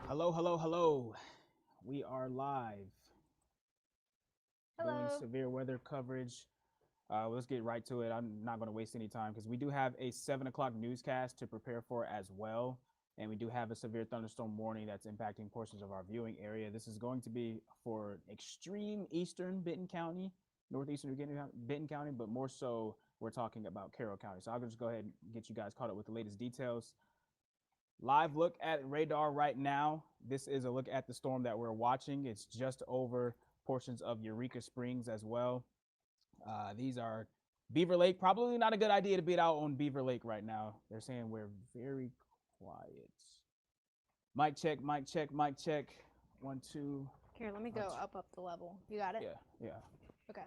Hello, hello, hello. We are live doing Hello. severe weather coverage. Let's get right to it. I'm not going to waste any time because we do have a 7 o'clock newscast to prepare for as well. And we do have a severe thunderstorm warning that's impacting portions of our viewing area. This is going to be for extreme eastern Benton County, northeastern Benton County, but more so we're talking about Carroll County. So I'll just go ahead and get you guys caught up with the latest details. Live look at radar right now. This is a look at the storm that we're watching. It's just over portions of Eureka Springs as well. These are Beaver Lake. Probably not a good idea to be out on Beaver Lake right now. They're saying we're very quiet. Mic check, mic check, mic check. 1, 2. Here, let me go up the level. You got it? Yeah, yeah. Okay.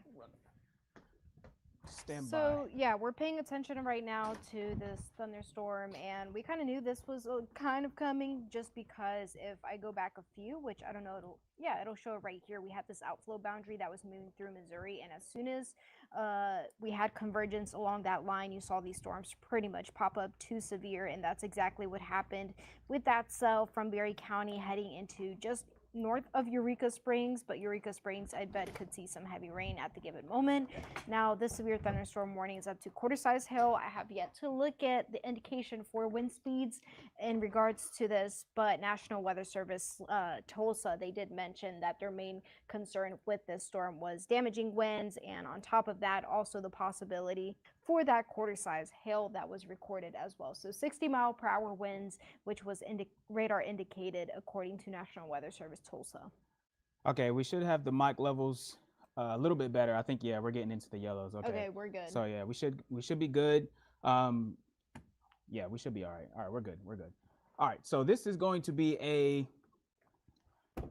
Stand by. So, yeah, we're paying attention right now to this thunderstorm, and we kind of knew this was kind of coming just because if I go back a few, which I don't know, it'll show it right here. We had this outflow boundary that was moving through Missouri, and as soon as we had convergence along that line, you saw these storms pretty much pop up to severe, and that's exactly what happened with that cell from Berry County heading into just north of Eureka Springs, but Eureka Springs, I bet, could see some heavy rain at the given moment. Now, this severe thunderstorm warning is up to quarter-size hail. I have yet to look at the indication for wind speeds in regards to this, but National Weather Service Tulsa, they did mention that their main concern with this storm was damaging winds, and on top of that, also the possibility for that quarter-size hail that was recorded as well. So 60-mile-per-hour winds, which was radar indicated according to National Weather Service Tulsa. Okay, we should have the mic levels a little bit better. I think we're getting into the yellows. Okay, we're good. So yeah, we should be good. Yeah, we should be all right. All right, we're good. We're good. All right, so this is going to be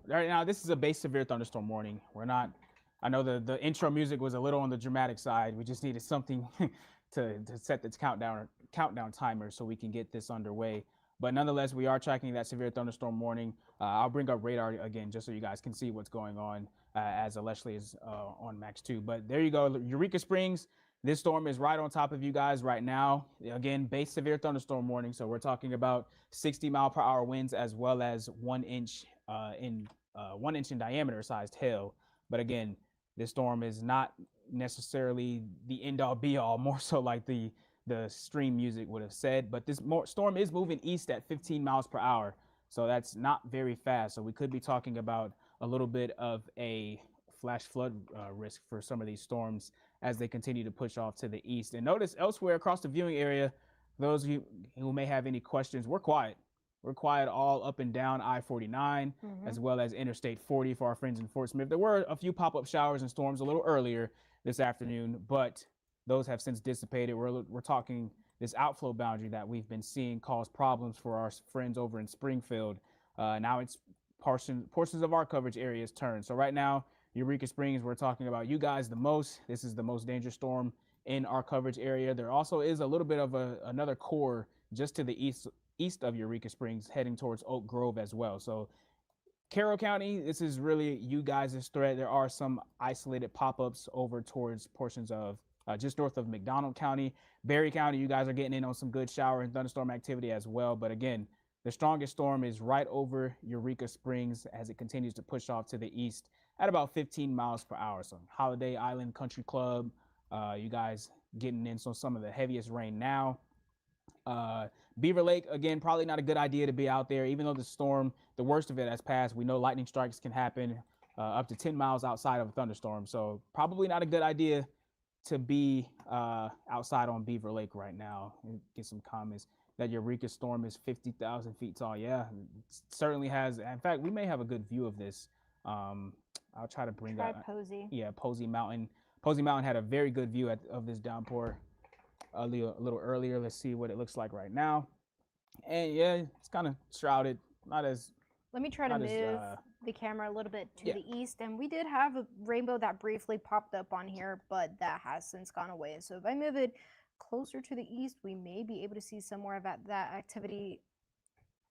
right now. This is a base severe thunderstorm warning. We're not. I know the intro music was a little on the dramatic side. We just needed something to set this countdown timer so we can get this underway. But nonetheless, we are tracking that severe thunderstorm warning. I'll bring up radar again just so you guys can see what's going on as Leslie is on max 2. But there you go, Eureka Springs. This storm is right on top of you guys right now. Again, base severe thunderstorm warning. So we're talking about 60-mile-per-hour winds as well as 1 inch in 1 inch in diameter sized hail. But again, this storm is not necessarily the end all be all, more so like the stream music would have said. But this storm is moving east at 15 miles per hour. So that's not very fast. So we could be talking about a little bit of a flash flood risk for some of these storms as they continue to push off to the east. And notice elsewhere across the viewing area, those of you who may have any questions, we're quiet. We're quiet all up and down I-49, as well as Interstate 40 for our friends in Fort Smith. There were a few pop-up showers and storms a little earlier this afternoon, but those have since dissipated. We're talking this outflow boundary that we've been seeing cause problems for our friends over in Springfield. Now it's portions of our coverage areas turn. So right now, Eureka Springs, we're talking about you guys the most. This is the most dangerous storm in our coverage area. There also is a little bit of another core just to the east of Eureka Springs heading towards Oak Grove as well. So Carroll County, this is really you guys' threat. There are some isolated pop-ups over towards portions of just north of McDonald County. Berry County, you guys are getting in on some good shower and thunderstorm activity as well. But again, the strongest storm is right over Eureka Springs as it continues to push off to the east at about 15 miles per hour. So Holiday Island Country Club, you guys getting in some of the heaviest rain now. Beaver Lake, again, probably not a good idea to be out there, even though the storm, the worst of it has passed. We know lightning strikes can happen up to 10 miles outside of a thunderstorm. So probably not a good idea to be outside on Beaver Lake right now. Get some comments that Eureka storm is 50,000 feet tall. Yeah, it certainly has. In fact, we may have a good view of this. I'll try to bring up Posey. Yeah, Posey Mountain. Posey Mountain had a very good view of this downpour a little earlier. Let's see what it looks like right now. And yeah, it's kind of shrouded. Not as. Let me try to move the camera a little bit to the east. And we did have a rainbow that briefly popped up on here, but that has since gone away. So if I move it closer to the east, we may be able to see some more of that activity.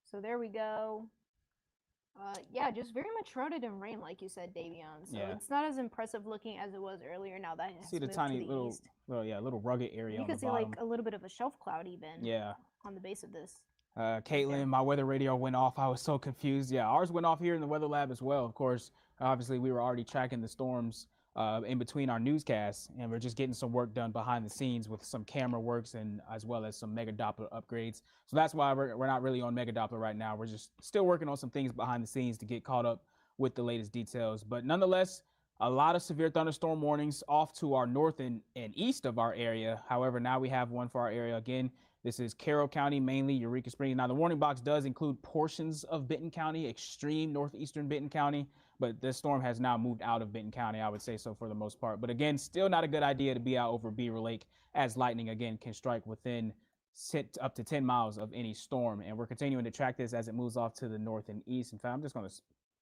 So there we go. Yeah, just very much shrouded in rain, like you said, Davion. So it's not as impressive looking as it was earlier. Now that it has see the moved tiny to the little east. little rugged area. You on can the see bottom. like a little bit of a shelf cloud even. Yeah. On the base of this. Caitlin, my weather radio went off. I was so confused. Yeah, ours went off here in the weather lab as well. Of course, obviously we were already tracking the storms in between our newscasts, and we're just getting some work done behind the scenes with some camera works and as well as some Mega Doppler upgrades. So that's why we're not really on Mega Doppler right now. We're just still working on some things behind the scenes to get caught up with the latest details. But nonetheless, a lot of severe thunderstorm warnings off to our north and east of our area. However, now we have one for our area again. This is Carroll County, mainly Eureka Springs. Now, the warning box does include portions of Benton County, extreme northeastern Benton County, but this storm has now moved out of Benton County, I would say so for the most part. But again, still not a good idea to be out over Beaver Lake, as lightning, again, can strike within up to 10 miles of any storm. And we're continuing to track this as it moves off to the north and east. In fact, I'm just going to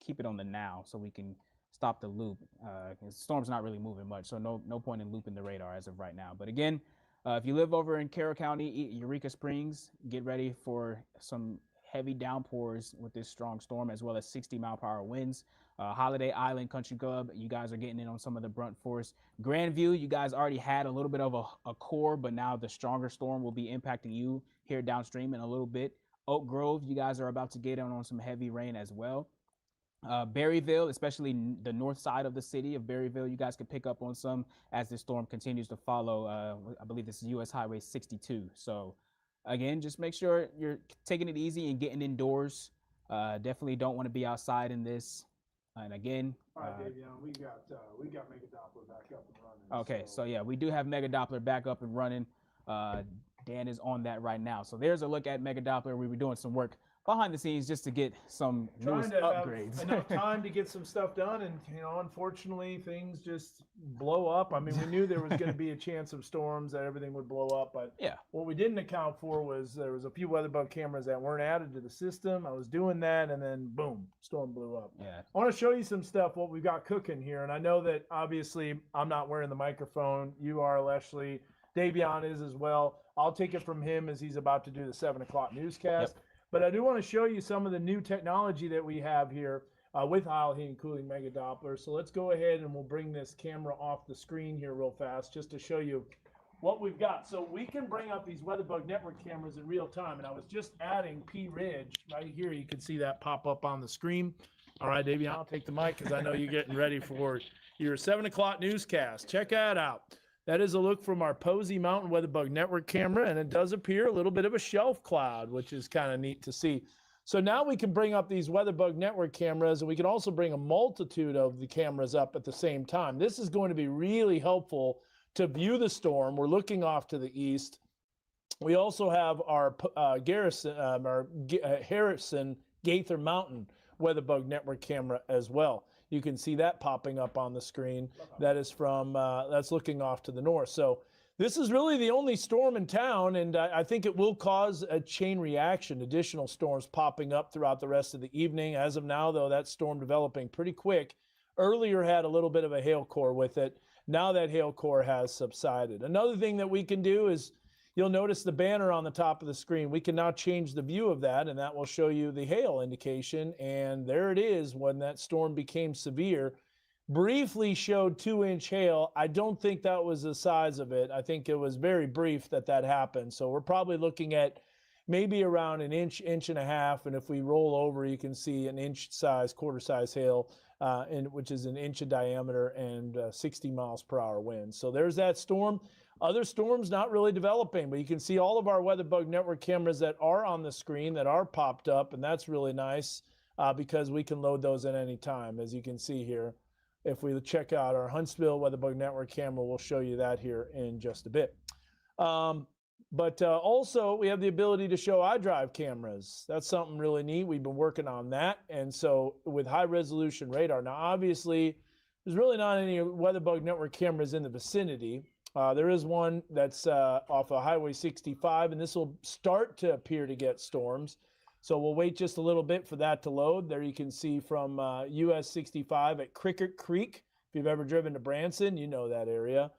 keep it on the now so we can stop the loop. The storm's not really moving much, so no point in looping the radar as of right now. But again, if you live over in Carroll County, Eureka Springs, get ready for some heavy downpours with this strong storm, as well as 60-mile-per-hour winds. Holiday Island Country Club, you guys are getting in on some of the brunt force. Grandview, you guys already had a little bit of a core, but now the stronger storm will be impacting you here downstream in a little bit. Oak Grove, you guys are about to get in on some heavy rain as well. Berryville, especially the north side of the city of Berryville, you guys could pick up on some as this storm continues to follow. I believe this is US Highway 62. So again, just make sure you're taking it easy and getting indoors. Definitely don't want to be outside in this. And again, all right, Dave, we got Mega Doppler back up and running. Okay, so yeah, we do have Mega Doppler back up and running. Dan is on that right now. So there's a look at Mega Doppler. We were doing some work behind the scenes just to get some newest upgrades. Enough time to get some stuff done, and unfortunately things just blow up. I mean, we knew there was going to be a chance of storms, that everything would blow up, but yeah, what we didn't account for was there was a few WeatherBug cameras that weren't added to the system. I was doing that, and then boom, storm blew up. Yeah, I want to show you some stuff what we've got cooking here, and I know that obviously I'm not wearing the microphone. You are, Leslie. Davion is as well. I'll take it from him as he's about to do the 7 o'clock newscast. Yep. But I do want to show you some of the new technology that we have here with Isle Heat and Cooling Mega Doppler. So let's go ahead and we'll bring this camera off the screen here real fast just to show you what we've got. So we can bring up these WeatherBug network cameras in real time. And I was just adding P Ridge right here. You can see that pop up on the screen. All right, Davion, I'll take the mic because I know you're getting ready for your 7 o'clock newscast. Check that out. That is a look from our Posey Mountain WeatherBug network camera, and it does appear a little bit of a shelf cloud, which is kind of neat to see. So now we can bring up these WeatherBug network cameras, and we can also bring a multitude of the cameras up at the same time. This is going to be really helpful to view the storm. We're looking off to the east. We also have our Harrison Gaither Mountain WeatherBug network camera as well. You can see that popping up on the screen. That is from, that's looking off to the north. So this is really the only storm in town, and I think it will cause a chain reaction, additional storms popping up throughout the rest of the evening. As of now, though, that storm developing pretty quick. Earlier had a little bit of a hail core with it. Now that hail core has subsided. Another thing that we can do is, you'll notice the banner on the top of the screen. We can now change the view of that, and that will show you the hail indication. And there it is when that storm became severe. Briefly showed 2-inch hail. I don't think that was the size of it. I think it was very brief that happened. So we're probably looking at maybe around an inch, inch and a half. And if we roll over, you can see an inch size, quarter size hail, which is an inch in diameter and 60 miles per hour wind. So there's that storm. Other storms not really developing, but you can see all of our WeatherBug network cameras that are on the screen that are popped up, and that's really nice because we can load those at any time, as you can see here. If we check out our Huntsville WeatherBug network camera, we'll show you that here in just a bit. But also, we have the ability to show iDrive cameras. That's something really neat. We've been working on that, and so with high-resolution radar. Now, obviously, there's really not any WeatherBug network cameras in the vicinity. There is one that's off of Highway 65, and this will start to appear to get storms. So we'll wait just a little bit for that to load. There you can see from US 65 at Cricket Creek. If you've ever driven to Branson, you know that area.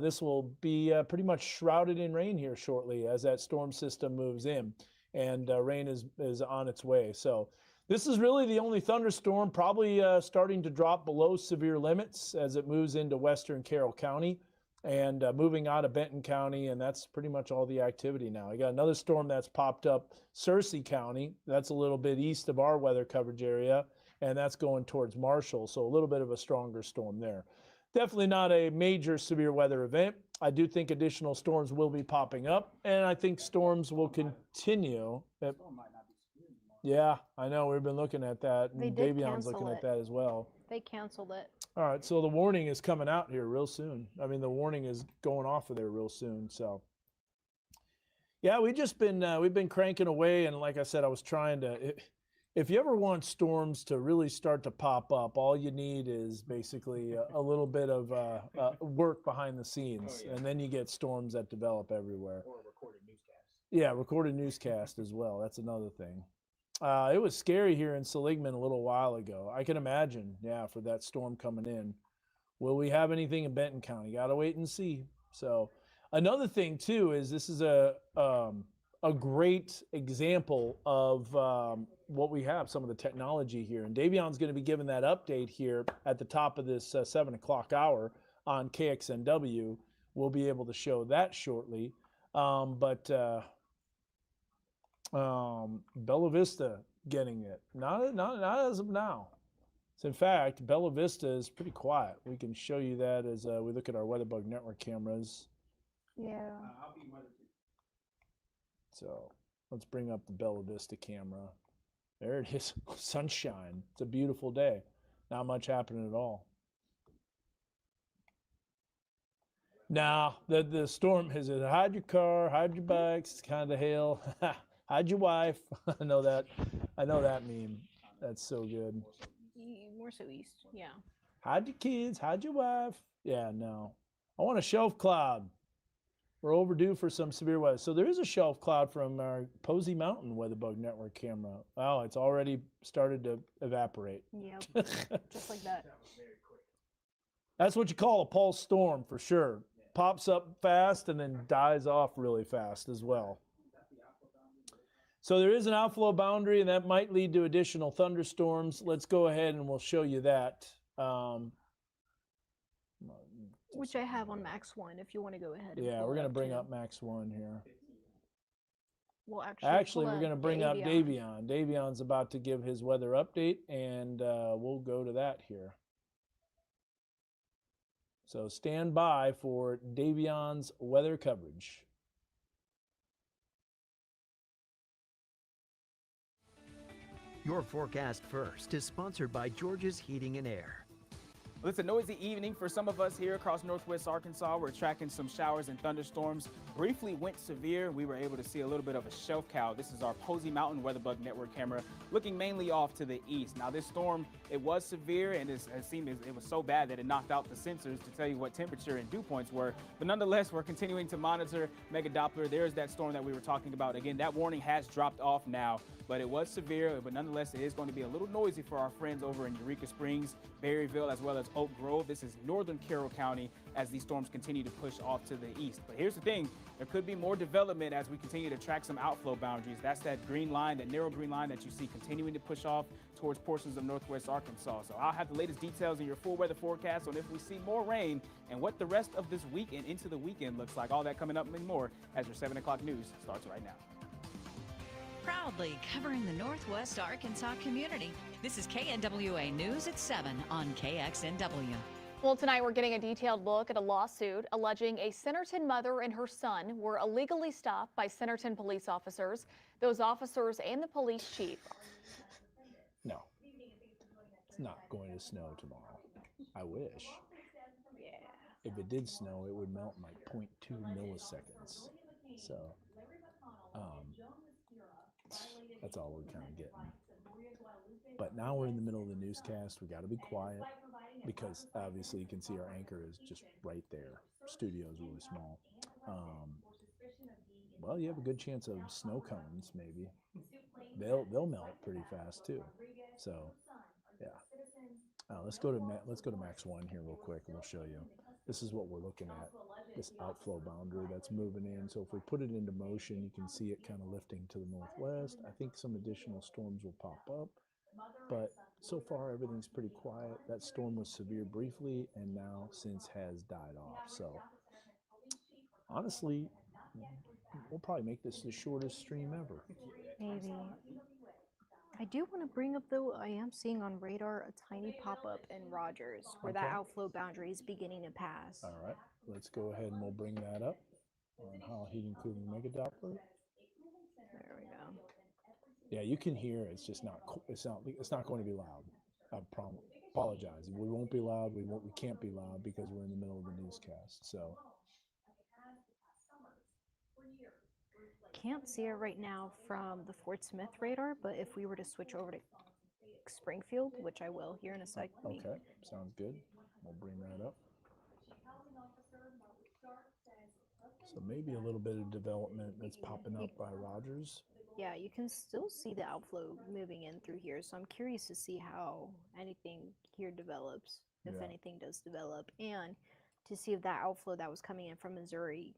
This will be pretty much shrouded in rain here shortly as that storm system moves in, and rain is on its way. So this is really the only thunderstorm, probably starting to drop below severe limits as it moves into western Carroll County. and moving out of Benton County, and that's pretty much all the activity now. I got another storm that's popped up, Searcy County. That's a little bit east of our weather coverage area, and that's going towards Marshall, so a little bit of a stronger storm there. Definitely not a major severe weather event. I do think additional storms will be popping up, and I think storms will continue. Yeah, I know. We've been looking at that. They And did Davion's cancel looking at it. that as well. They canceled it. All right, so the warning is coming out here real soon. I mean, the warning is going off of there real soon. So, yeah, we've been cranking away, and like I said, I was trying to. If you ever want storms to really start to pop up, all you need is basically a little bit of work behind the scenes, and then you get storms that develop everywhere. Or a recorded newscast. Yeah, recorded newscast as well. That's another thing. It was scary here in Seligman a little while ago. I can imagine, yeah, for that storm coming in. Will we have anything in Benton County? Got to wait and see. So, another thing too is this is a great example of what we have, some of the technology here. And Davion's going to be giving that update here at the top of this 7 o'clock hour on KXNW. We'll be able to show that shortly. But Bella Vista getting it. Not as of now. So in fact, Bella Vista is pretty quiet. We can show you that as we look at our WeatherBug Network cameras. Yeah. I'll be weather too. So let's bring up the Bella Vista camera. There it is. Sunshine. It's a beautiful day. Not much happening at all. Now, the storm has it. Hide your car, hide your bikes. It's kind of hail. Hide your wife. I know that meme. That's so good. More so east. Yeah. Hide your kids, hide your wife. Yeah, no. I want a shelf cloud. We're overdue for some severe weather. So there is a shelf cloud from our Posey Mountain WeatherBug Network camera. Wow, it's already started to evaporate. Yep. Just like that. That's what you call a pulse storm for sure. Pops up fast and then dies off really fast as well. So there is an outflow boundary, and that might lead to additional thunderstorms. Let's go ahead and we'll show you that. Which I have on Max 1 if you want to go ahead. And Yeah, pull we're going to up bring too. up Max 1 here. Well, Actually, pull we're going to up bring up Davion. Davion. Davion's about to give his weather update, and we'll go to that here. So stand by for Davion's weather coverage. Your forecast first is sponsored by George's Heating and Air. Well, it's a noisy evening for some of us here across Northwest Arkansas. We're tracking some showers and thunderstorms. Briefly went severe. We were able to see a little bit of a shelf cow. This is our Posey Mountain WeatherBug Network camera looking mainly off to the east. Now, this storm, it was severe, and it was so bad that it knocked out the sensors to tell you what temperature and dew points were. But nonetheless, we're continuing to monitor Mega Doppler. There's that storm that we were talking about. Again, that warning has dropped off now, but it was severe. But nonetheless, it is going to be a little noisy for our friends over in Eureka Springs, Berryville, as well as Oak Grove. This is northern Carroll County as these storms continue to push off to the east. But here's the thing, there could be more development as we continue to track some outflow boundaries. That's that green line, that narrow green line that you see continuing to push off towards portions of Northwest Arkansas. So I'll have the latest details in your full weather forecast on if we see more rain and what the rest of this week and into the weekend looks like. All that coming up and more as your 7 o'clock news starts right now. Proudly covering the Northwest Arkansas community. This is KNWA News at 7 on KXNW. Well, tonight we're getting a detailed look at a lawsuit alleging a Centerton mother and her son were illegally stopped by Centerton police officers. Those officers and the police chief. No, it's not going to snow tomorrow. I wish. Yeah. If it did snow, it would melt in like 0.2 milliseconds. So, that's all we're kind of getting. But now we're in the middle of the newscast. We got to be quiet because obviously you can see our anchor is just right there. Studio is really small. Well, you have a good chance of snow cones, maybe. They'll melt pretty fast too. So, yeah. Let's go to Max 1 here real quick, and we'll show you. This is what we're looking at. This outflow boundary that's moving in. So if we put it into motion, you can see it kind of lifting to the northwest. I think some additional storms will pop up, but so far everything's pretty quiet. That storm was severe briefly and now since has died off. So honestly, we'll probably make this the shortest stream ever. Maybe. I do want to bring up though, I am seeing on radar a tiny pop-up in Rogers where that Okay. outflow boundary is beginning to pass. All right, let's go ahead and we'll bring that up on Hall Heating Cooling Mega Doppler. There we go. Yeah, you can hear it's just not it's not going to be loud. I apologize. We won't be loud. We can't be loud because we're in the middle of the newscast. So Can't see it right now from the Fort Smith radar, but if we were to switch over to Springfield, which I will here in a second. okay, sounds good. We'll bring that up. So maybe a little bit of development that's popping up by Rogers. Yeah, you can still see the outflow moving in through here. So I'm curious to see how anything here develops, if Yeah. anything does develop, and to see if that outflow that was coming in from Missouri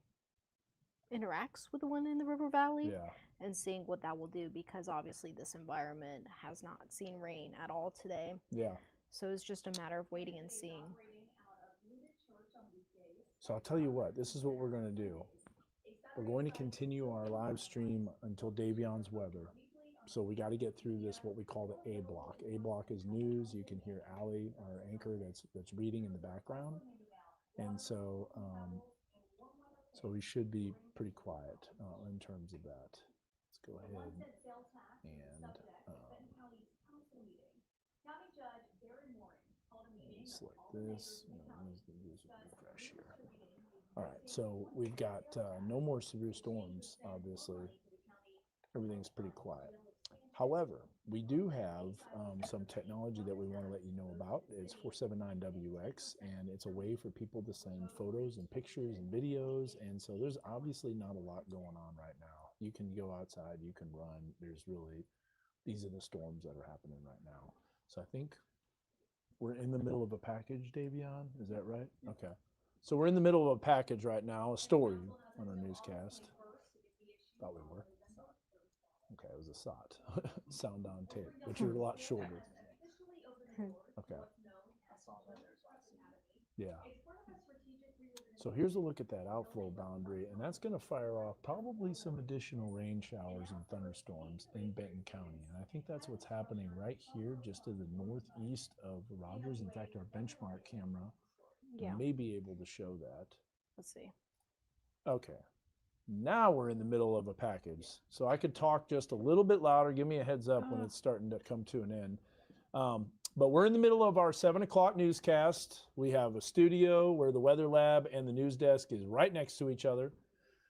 interacts with the one in the River Valley, Yeah, and seeing what that will do, because obviously this environment has not seen rain at all today. yeah. So it's just a matter of waiting and seeing. So I'll tell you what, this is what we're going to do. We're going to continue our live stream until Davion's weather. So we got to get through this, what we call the A block. A block is news. You can hear Allie, our anchor, that's reading in the background. And so, so we should be pretty quiet in terms of that. Let's go ahead and select this. Refresh here. All right, so we've got no more severe storms, obviously. Everything's pretty quiet. However, we do have some technology that we want to let you know about. It's 479WX, and it's a way for people to send photos and pictures and videos. And so there's obviously not a lot going on right now. You can go outside, you can run. These are the storms that are happening right now. So I think we're in the middle of a package, Davion. Is that right? Okay. So we're in the middle of a package right now, a story on our newscast. Thought we were. Okay, it was a SOT, sound on tape, which are a lot shorter. Okay. Yeah. So here's a look at that outflow boundary, and that's going to fire off probably some additional rain showers and thunderstorms in Benton County. And I think that's what's happening right here, just to the northeast of Rogers. In fact, our benchmark camera may be able to show that. Let's see. Okay. Now we're in the middle of a package. So I could talk just a little bit louder. Give me a heads up when it's starting to come to an end. But we're in the middle of our 7 o'clock newscast. We have a studio where the weather lab and the news desk is right next to each other.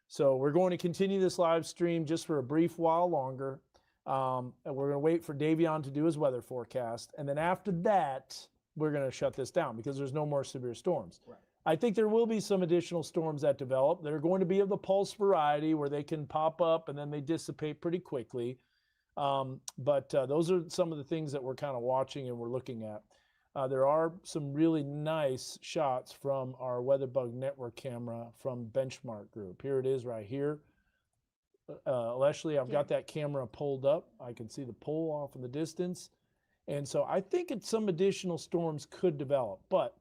So we're going to continue this live stream just for a brief while longer. And we're going to wait for Davion to do his weather forecast. And then after that, we're going to shut this down because there's no more severe storms. Right. I think there will be some additional storms that develop. They're going to be of the pulse variety where they can pop up and then they dissipate pretty quickly. But those are some of the things that we're kind of watching and we're looking at. There are some really nice shots from our WeatherBug network camera from Benchmark Group. Here it is right here. Leslie, I've got that camera pulled up. I can see the pole off in the distance. And so I think some additional storms could develop. But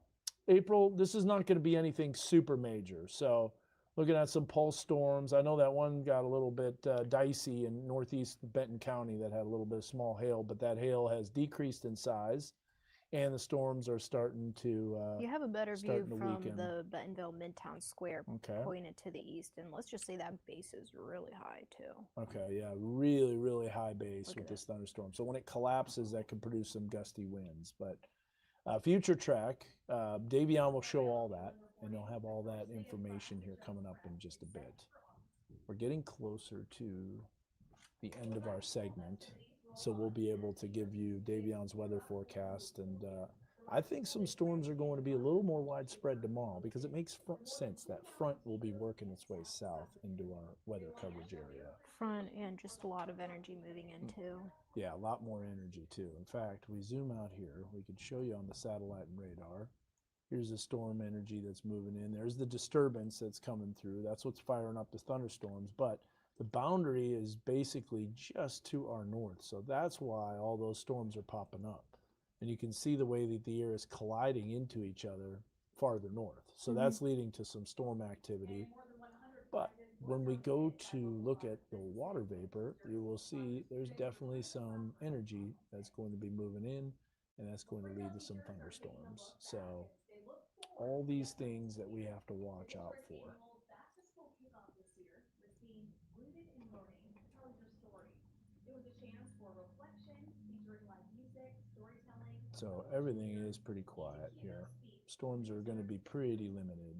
April, this is not going to be anything super major. So looking at some pulse storms. I know that one got a little bit dicey in northeast Benton County that had a little bit of small hail, but that hail has decreased in size, and the storms are starting to you have a better view from weaken. the Bentonville Midtown Square pointed to the east, and let's just say that base is really high too. Okay, yeah, really, really high base with this thunderstorm. So when it collapses, that could produce some gusty winds. But future track, Davion will show all that. And you'll have all that information here coming up in just a bit. We're getting closer to the end of our segment, so we'll be able to give you Davion's weather forecast. And I think some storms are going to be a little more widespread tomorrow because it makes sense. That front will be working its way south into our weather coverage area. Front and just a lot of energy moving in too. Yeah, a lot more energy too. In fact, we zoom out here. We could show you on the satellite and radar. Here's the storm energy that's moving in. There's the disturbance that's coming through. That's what's firing up the thunderstorms. But the boundary is basically just to our north. So that's why all those storms are popping up. And you can see the way that the air is colliding into each other farther north. So that's leading to some storm activity. But when we go to look at the water vapor, you will see there's definitely some energy that's going to be moving in, and that's going to lead to some thunderstorms. So all these things that we have to watch out for. So everything is pretty quiet here. Storms are going to be pretty limited.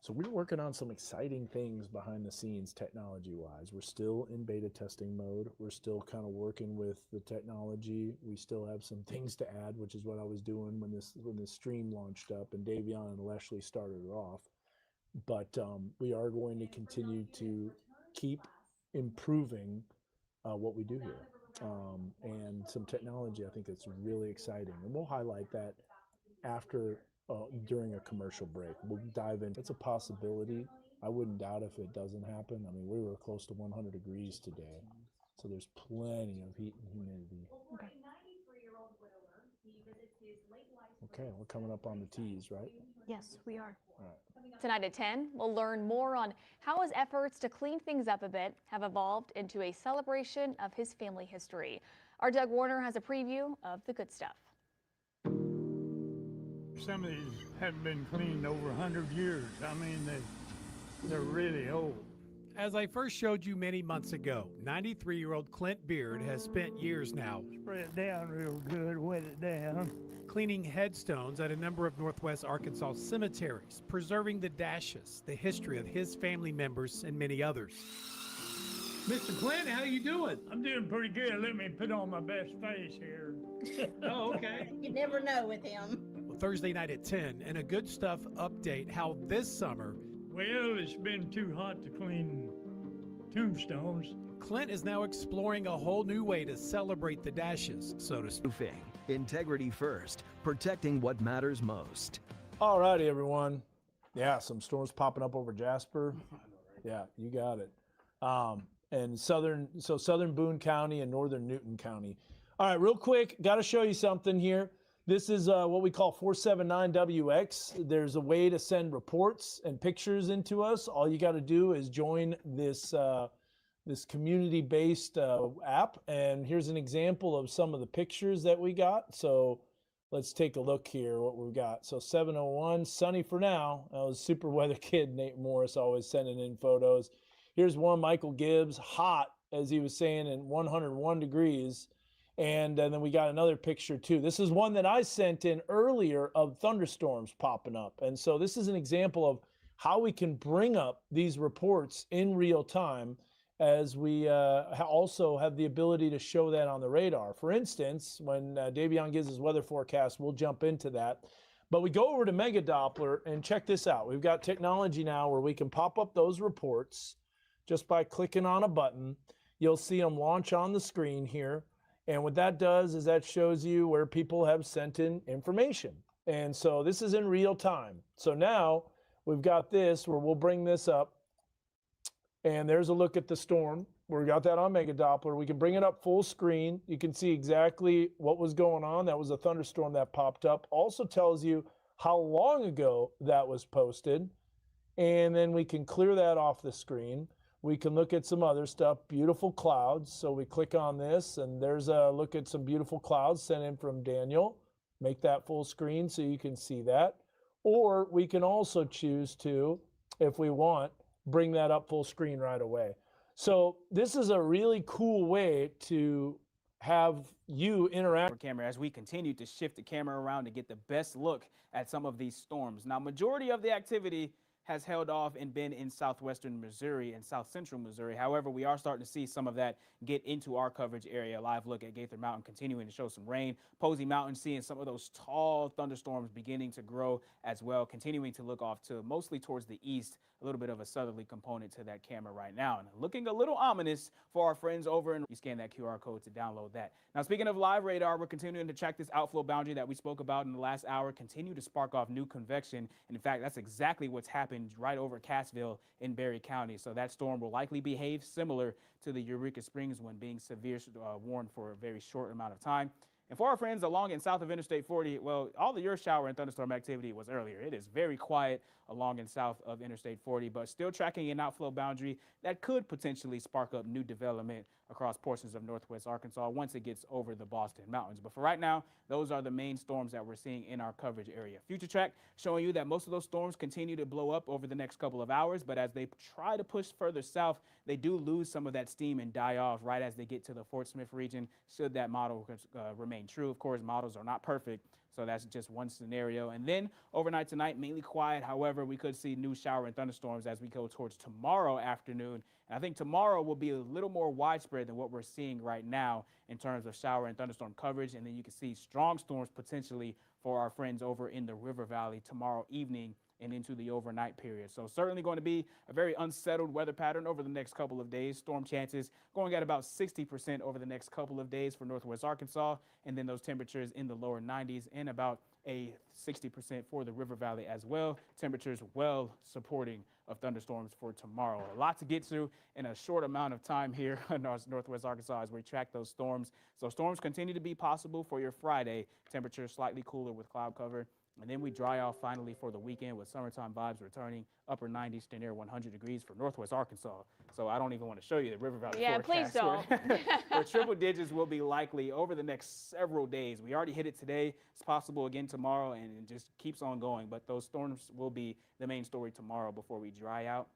So we're working on some exciting things behind the scenes technology-wise. We're still in beta testing mode. We're still kind of working with the technology. We still have some things to add, which is what I was doing when this stream launched up and Davion and Leslie started it off. But we are going to continue to keep improving what we do here. And some technology, I think that's really exciting. And we'll highlight that after during a commercial break. We'll dive in. It's a possibility. I wouldn't doubt if it doesn't happen. I mean, we were close to 100 degrees today, so there's plenty of heat and humidity. Okay. Okay, we're coming up on the tees, right? Yes, we are. All right. Tonight at 10, we'll learn more on how his efforts to clean things up a bit have evolved into a celebration of his family history. Our Doug Warner has a preview of the good stuff. Some of these haven't been cleaned over 100 years. I mean, they're really old. As I first showed you many months ago, 93-year-old Clint Beard has spent years now Spray it down real good, wet it down. cleaning headstones at a number of Northwest Arkansas cemeteries, preserving the dashes, the history of his family members, and many others. Mr. Clint, how you doing? I'm doing pretty good. Let me put on my best face here. Oh, okay. You never know with him. Well, Thursday night at 10, and a good stuff update how this summer, Well, it's been too hot to clean tombstones. Clint is now exploring a whole new way to celebrate the dashes, so to speak. Roofing. Integrity first, protecting what matters most. All righty, everyone. Yeah, some storms popping up over Jasper. Yeah, you got it. And southern Boone County and northern Newton County. All right, real quick, got to show you something here. This is what we call 479WX. There's a way to send reports and pictures into us. All you got to do is join this this community-based app. And here's an example of some of the pictures that we got. So let's take a look here what we've got. So 701, sunny for now. That was super weather kid Nate Morris always sending in photos. Here's one, Michael Gibbs, hot, as he was saying, in 101 degrees. And then we got another picture too. This is one that I sent in earlier of thunderstorms popping up. And so this is an example of how we can bring up these reports in real time, as we also have the ability to show that on the radar. For instance, when Davion gives his weather forecast, we'll jump into that. But we go over to Mega Doppler and check this out. We've got technology now where we can pop up those reports just by clicking on a button. You'll see them launch on the screen here. And what that does is that shows you where people have sent in information. And so this is in real time. So now we've got this where we'll bring this up. And there's a look at the storm. We got that on Mega Doppler. We can bring it up full screen. You can see exactly what was going on. That was a thunderstorm that popped up. Also tells you how long ago that was posted. And then we can clear that off the screen. We can look at some other stuff, beautiful clouds. So we click on this and there's a look at some beautiful clouds sent in from Daniel. Make that full screen so you can see that. Or we can also choose to, if we want, bring that up full screen right away. So this is a really cool way to have you interact. Camera as we continue to shift the camera around to get the best look at some of these storms. Now, majority of the activity has held off and been in southwestern Missouri and south central Missouri. However, we are starting to see some of that get into our coverage area. Live look at Gaither Mountain continuing to show some rain. Posey Mountain seeing some of those tall thunderstorms beginning to grow as well, continuing to look off to mostly towards the east, a little bit of a southerly component to that camera right now. And looking a little ominous for our friends over in, you scan that QR code to download that. Now, speaking of live radar, we're continuing to track this outflow boundary that we spoke about in the last hour, continue to spark off new convection. And in fact, that's exactly what's happened right over Cassville in Berry County. So that storm will likely behave similar to the Eureka Springs one, being severe warned for a very short amount of time. And for our friends along and south of Interstate 40, well, all of your shower and thunderstorm activity was earlier. It is very quiet along and south of Interstate 40, but still tracking an outflow boundary that could potentially spark up new development across portions of northwest Arkansas once it gets over the Boston Mountains. But for right now, those are the main storms that we're seeing in our coverage area. Future track showing you that most of those storms continue to blow up over the next couple of hours, but as they try to push further south, they do lose some of that steam and die off right as they get to the Fort Smith region, should that model remain true. Of course, models are not perfect, so that's just one scenario. And then overnight tonight, mainly quiet. However, we could see new shower and thunderstorms as we go towards tomorrow afternoon. And I think tomorrow will be a little more widespread than what we're seeing right now in terms of shower and thunderstorm coverage. And then you can see strong storms potentially for our friends over in the River Valley tomorrow evening and into the overnight period. So certainly going to be a very unsettled weather pattern over the next couple of days. Storm chances going at about 60% over the next couple of days for northwest Arkansas, and then those temperatures in the lower 90s and about a 60% for the River Valley as well. Temperatures well supporting of thunderstorms for tomorrow. A lot to get to in a short amount of time here in northwest Arkansas as we track those storms. So storms continue to be possible for your Friday. Temperatures slightly cooler with cloud cover. And then we dry off finally for the weekend with summertime vibes returning, upper 90s to near 100 degrees for northwest Arkansas. So I don't even want to show you the River Valley forecast. Please don't. Where triple digits will be likely over the next several days. We already hit it today. It's possible again tomorrow, and it just keeps on going. But those storms will be the main story tomorrow before we dry out.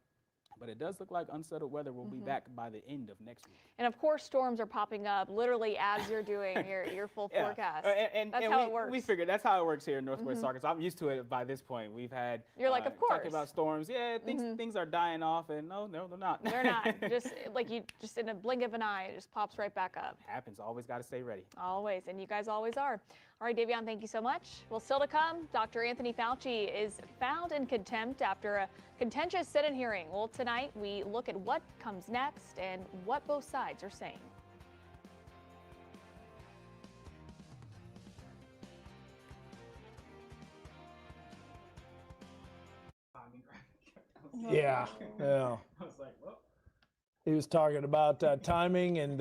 But it does look like unsettled weather will be back by the end of next week. And of course, storms are popping up literally as you're doing your full forecast. That's how it works. We figured that's how it works here in northwest Arkansas. I'm used to it by this point. We've had You're like, of course, talking about storms. Yeah, things are dying off, and no, they're not. They're not. Just in a blink of an eye, it just pops right back up. Happens. Always got to stay ready. Always, and you guys always are. All right, Davion, thank you so much. Well, still to come, Dr. Anthony Fauci is found in contempt after a contentious sit-in hearing. Well, tonight we look at what comes next and what both sides are saying. Yeah. I was like, well. He was talking about timing and,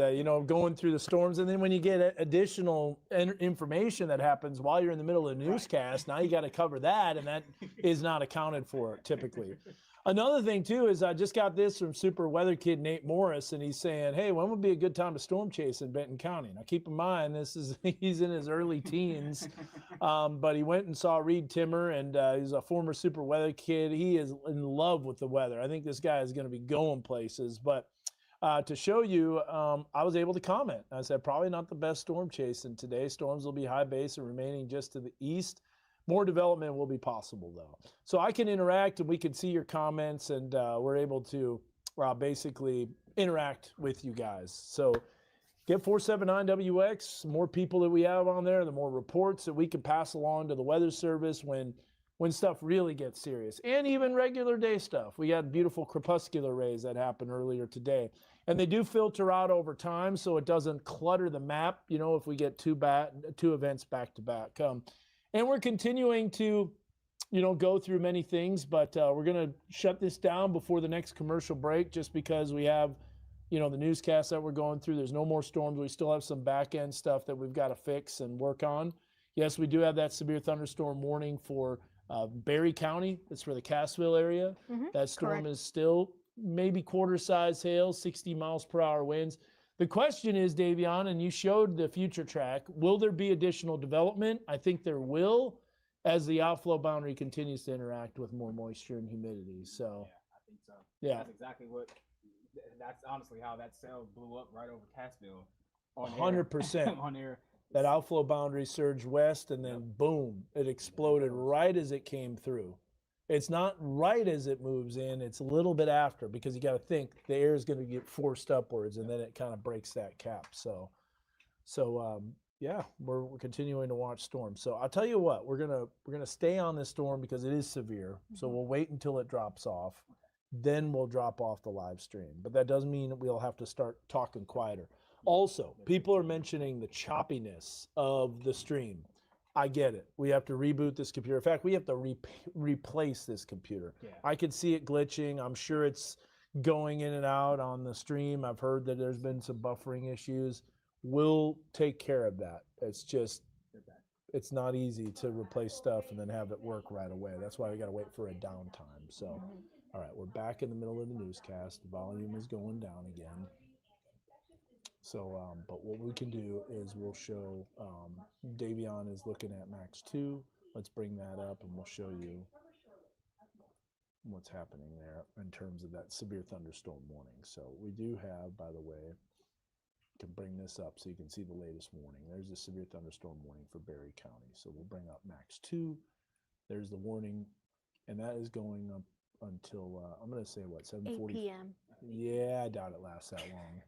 going through the storms. And then when you get additional information that happens while you're in the middle of the newscast, now you got to cover that. And that is not accounted for typically. Another thing, too, is I just got this from super weather kid Nate Morris, and he's saying, hey, when would be a good time to storm chase in Benton County? Now, keep in mind, he's in his early teens, but he went and saw Reed Timmer, and he's a former super weather kid. He is in love with the weather. I think this guy is going to be going places. But to show you, I was able to comment. I said, probably not the best storm chasing today. Storms will be high base and remaining just to the east. More development will be possible, though. So I can interact, and we can see your comments, and we're able to basically interact with you guys. So get 479WX. The more people that we have on there, the more reports that we can pass along to the Weather Service when stuff really gets serious, and even regular day stuff. We had beautiful crepuscular rays that happened earlier today. And they do filter out over time, so it doesn't clutter the map, if we get two events back to back. And we're continuing to, go through many things, but we're going to shut this down before the next commercial break just because we have, the newscast that we're going through. There's no more storms. We still have some back end stuff that we've got to fix and work on. Yes, we do have that severe thunderstorm warning for Berry County. It's for the Cassville area. That storm is still maybe quarter-size hail, 60 miles per hour winds. The question is, Davion, and you showed the future track, will there be additional development? I think there will as the outflow boundary continues to interact with more moisture and humidity. So, yeah, I think so. Yeah. That's exactly that's honestly how that cell blew up right over Cassville. 100%. On air. That outflow boundary surged west, and then boom, it exploded right as it came through. It's not right as it moves in, it's a little bit after, because you got to think the air is going to get forced upwards, and then it kind of breaks that cap. So yeah, we're continuing to watch storms. So I'll tell you what, we're gonna stay on this storm because it is severe. So we'll wait until it drops off, then we'll drop off the live stream. But that doesn't mean we'll have to start talking quieter. Also, people are mentioning the choppiness of the stream. I get it. We have to reboot this computer. In fact, we have to replace this computer. Yeah. I can see it glitching. I'm sure it's going in and out on the stream. I've heard that there's been some buffering issues. We'll take care of that. It's just, it's not easy to replace stuff and then have it work right away. That's why we got to wait for a downtime. So, all right, we're back in the middle of the newscast. The volume is going down again. So, but what we can do is we'll show, Davion is looking at Max 2. Let's bring that up and we'll show you what's happening there in terms of that severe thunderstorm warning. So we do have, by the way, can bring this up so you can see the latest warning. There's a severe thunderstorm warning for Berry County. So we'll bring up Max 2. There's the warning, and that is going up until, I'm going to say, what, 7:40? 8 p.m. Yeah, I doubt it lasts that long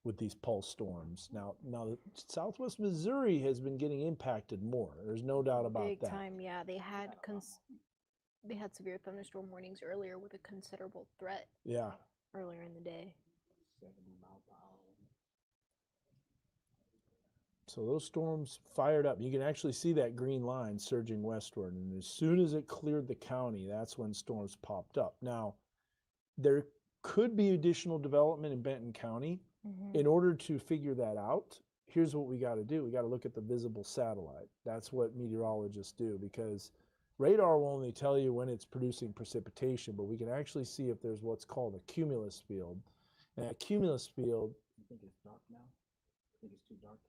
with these pulse storms. Now, Southwest Missouri has been getting impacted more. There's no doubt about Big that. time, yeah. They had severe thunderstorm warnings earlier with a considerable threat Yeah. earlier in the day. So those storms fired up. You can actually see that green line surging westward. And as soon as it cleared the county, that's when storms popped up. Now, there could be additional development in Benton County. In order to figure that out, here's what we got to do. We got to look at the visible satellite. That's what meteorologists do, because radar will only tell you when it's producing precipitation, but we can actually see if there's what's called a cumulus field. And a cumulus field. You think it's dark now? You think it's too dark?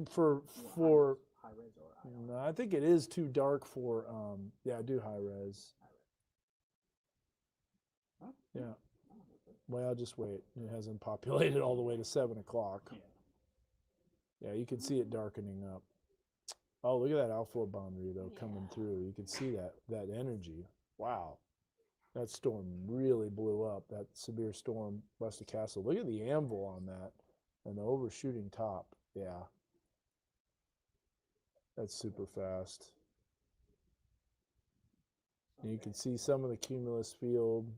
For High res or no, I think it is too dark for yeah, I do high res. Huh? Yeah. Well, I'll just wait. It hasn't populated all the way to 7 o'clock. Yeah, you can see it darkening up. Oh, look at that outflow boundary though coming through. You can see that energy. Wow. That storm really blew up. That severe storm west of Castle. Look at the anvil on that and the overshooting top. Yeah. That's super fast. And you can see some of the cumulus field.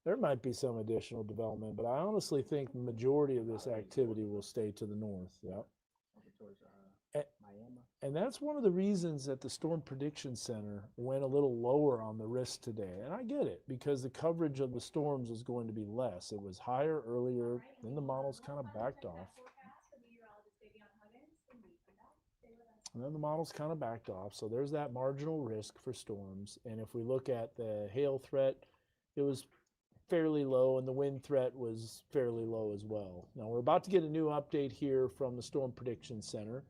There might be some additional development, but I honestly think the majority of this activity will stay to the north. Yep. And that's one of the reasons that the Storm Prediction Center went a little lower on the risk today. And I get it, because the coverage of the storms was going to be less. It was higher earlier, then the models kind of backed off. And then the models kind of backed off. So there's that marginal risk for storms. And if we look at the hail threat, it was fairly low, and the wind threat was fairly low as well. Now we're about to get a new update here from the Storm Prediction Center.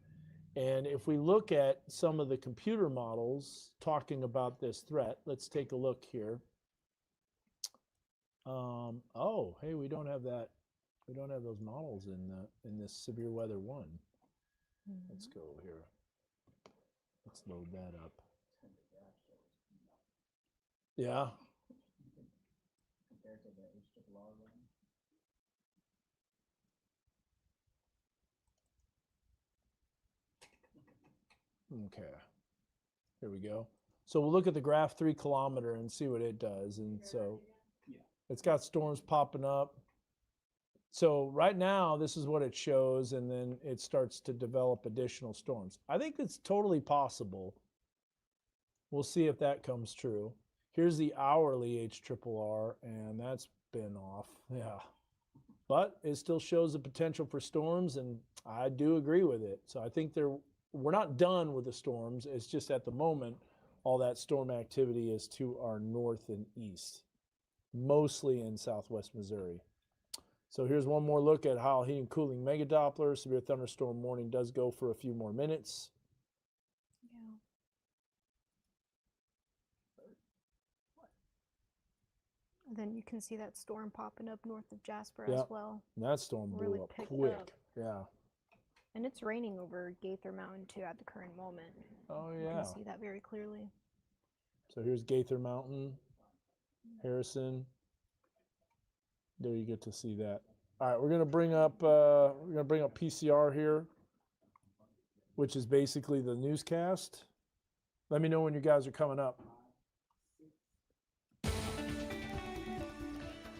And if we look at some of the computer models talking about this threat, let's take a look here. Oh, hey, we don't have that. We don't have those models in this severe weather one. Let's go here. Let's load that up. Yeah. Okay, here we go. So we'll look at the graph 3 kilometer and see what it does. And so it's got storms popping up. So right now, this is what it shows, and then it starts to develop additional storms. I think it's totally possible. We'll see if that comes true. Here's the hourly HRRR, and that's been off. Yeah. But it still shows the potential for storms, and I do agree with it. So I think we're not done with the storms. It's just at the moment, all that storm activity is to our north and east, mostly in southwest Missouri. So here's one more look at how heating and cooling mega Doppler. Severe thunderstorm warning does go for a few more minutes. And then you can see that storm popping up north of Jasper Yep. as well. And that storm blew Really up picked quick. up. Yeah. And it's raining over Gaither Mountain too at the current moment. Oh, You yeah. can see that very clearly. So here's Gaither Mountain, Harrison. There you get to see that. All right, we're gonna bring up PCR here, which is basically the newscast. Let me know when you guys are coming up.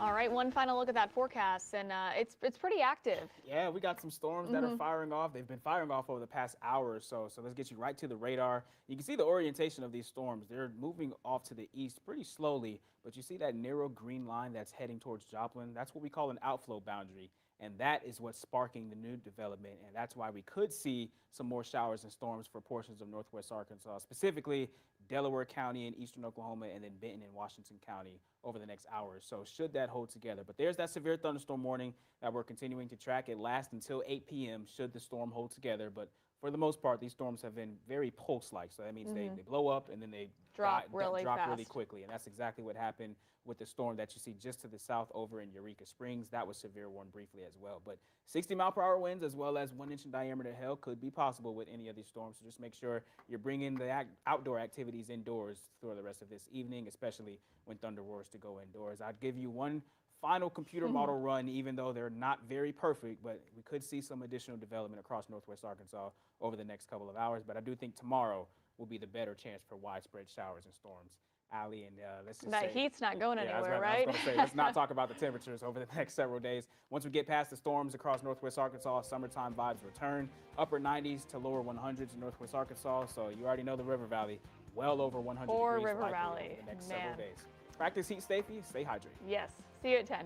All right, one final look at that forecast, and it's pretty active. Yeah, we got some storms that are firing off. They've been firing off over the past hour or so. So let's get you right to the radar. You can see the orientation of these storms. They're moving off to the east pretty slowly, but you see that narrow green line that's heading towards Joplin. That's what we call an outflow boundary. And that is what's sparking the new development. And that's why we could see some more showers and storms for portions of northwest Arkansas, specifically Delaware County and eastern Oklahoma, and then Benton and Washington County over the next hour or so, should that hold together. But there's that severe thunderstorm warning that we're continuing to track. It lasts until 8 p.m. should the storm hold together. But for the most part, these storms have been very pulse-like. So that means they blow up and then they Drop really really fast. quickly. And that's exactly what happened with the storm that you see just to the south over in Eureka Springs. That was severe one briefly as well. But 60-mile-per-hour winds as well as 1-inch in diameter hail could be possible with any of these storms. So just make sure you're bringing the outdoor activities indoors for the rest of this evening, especially when thunder roars to go indoors. I'd give you one final computer model run, even though they're not very perfect, but we could see some additional development across northwest Arkansas over the next couple of hours. But I do think tomorrow will be the better chance for widespread showers and storms. Allie, and let's just That say, heat's not going yeah, anywhere, I was right? going to say, let's not talk about the temperatures over the next several days. Once we get past the storms across northwest Arkansas, summertime vibes return. Upper 90s to lower 100s in northwest Arkansas. So you already know the River Valley, well over 100 Or degrees River likely Valley, over the next man. several days. Practice heat safety, stay hydrated. Yes. See you at 10.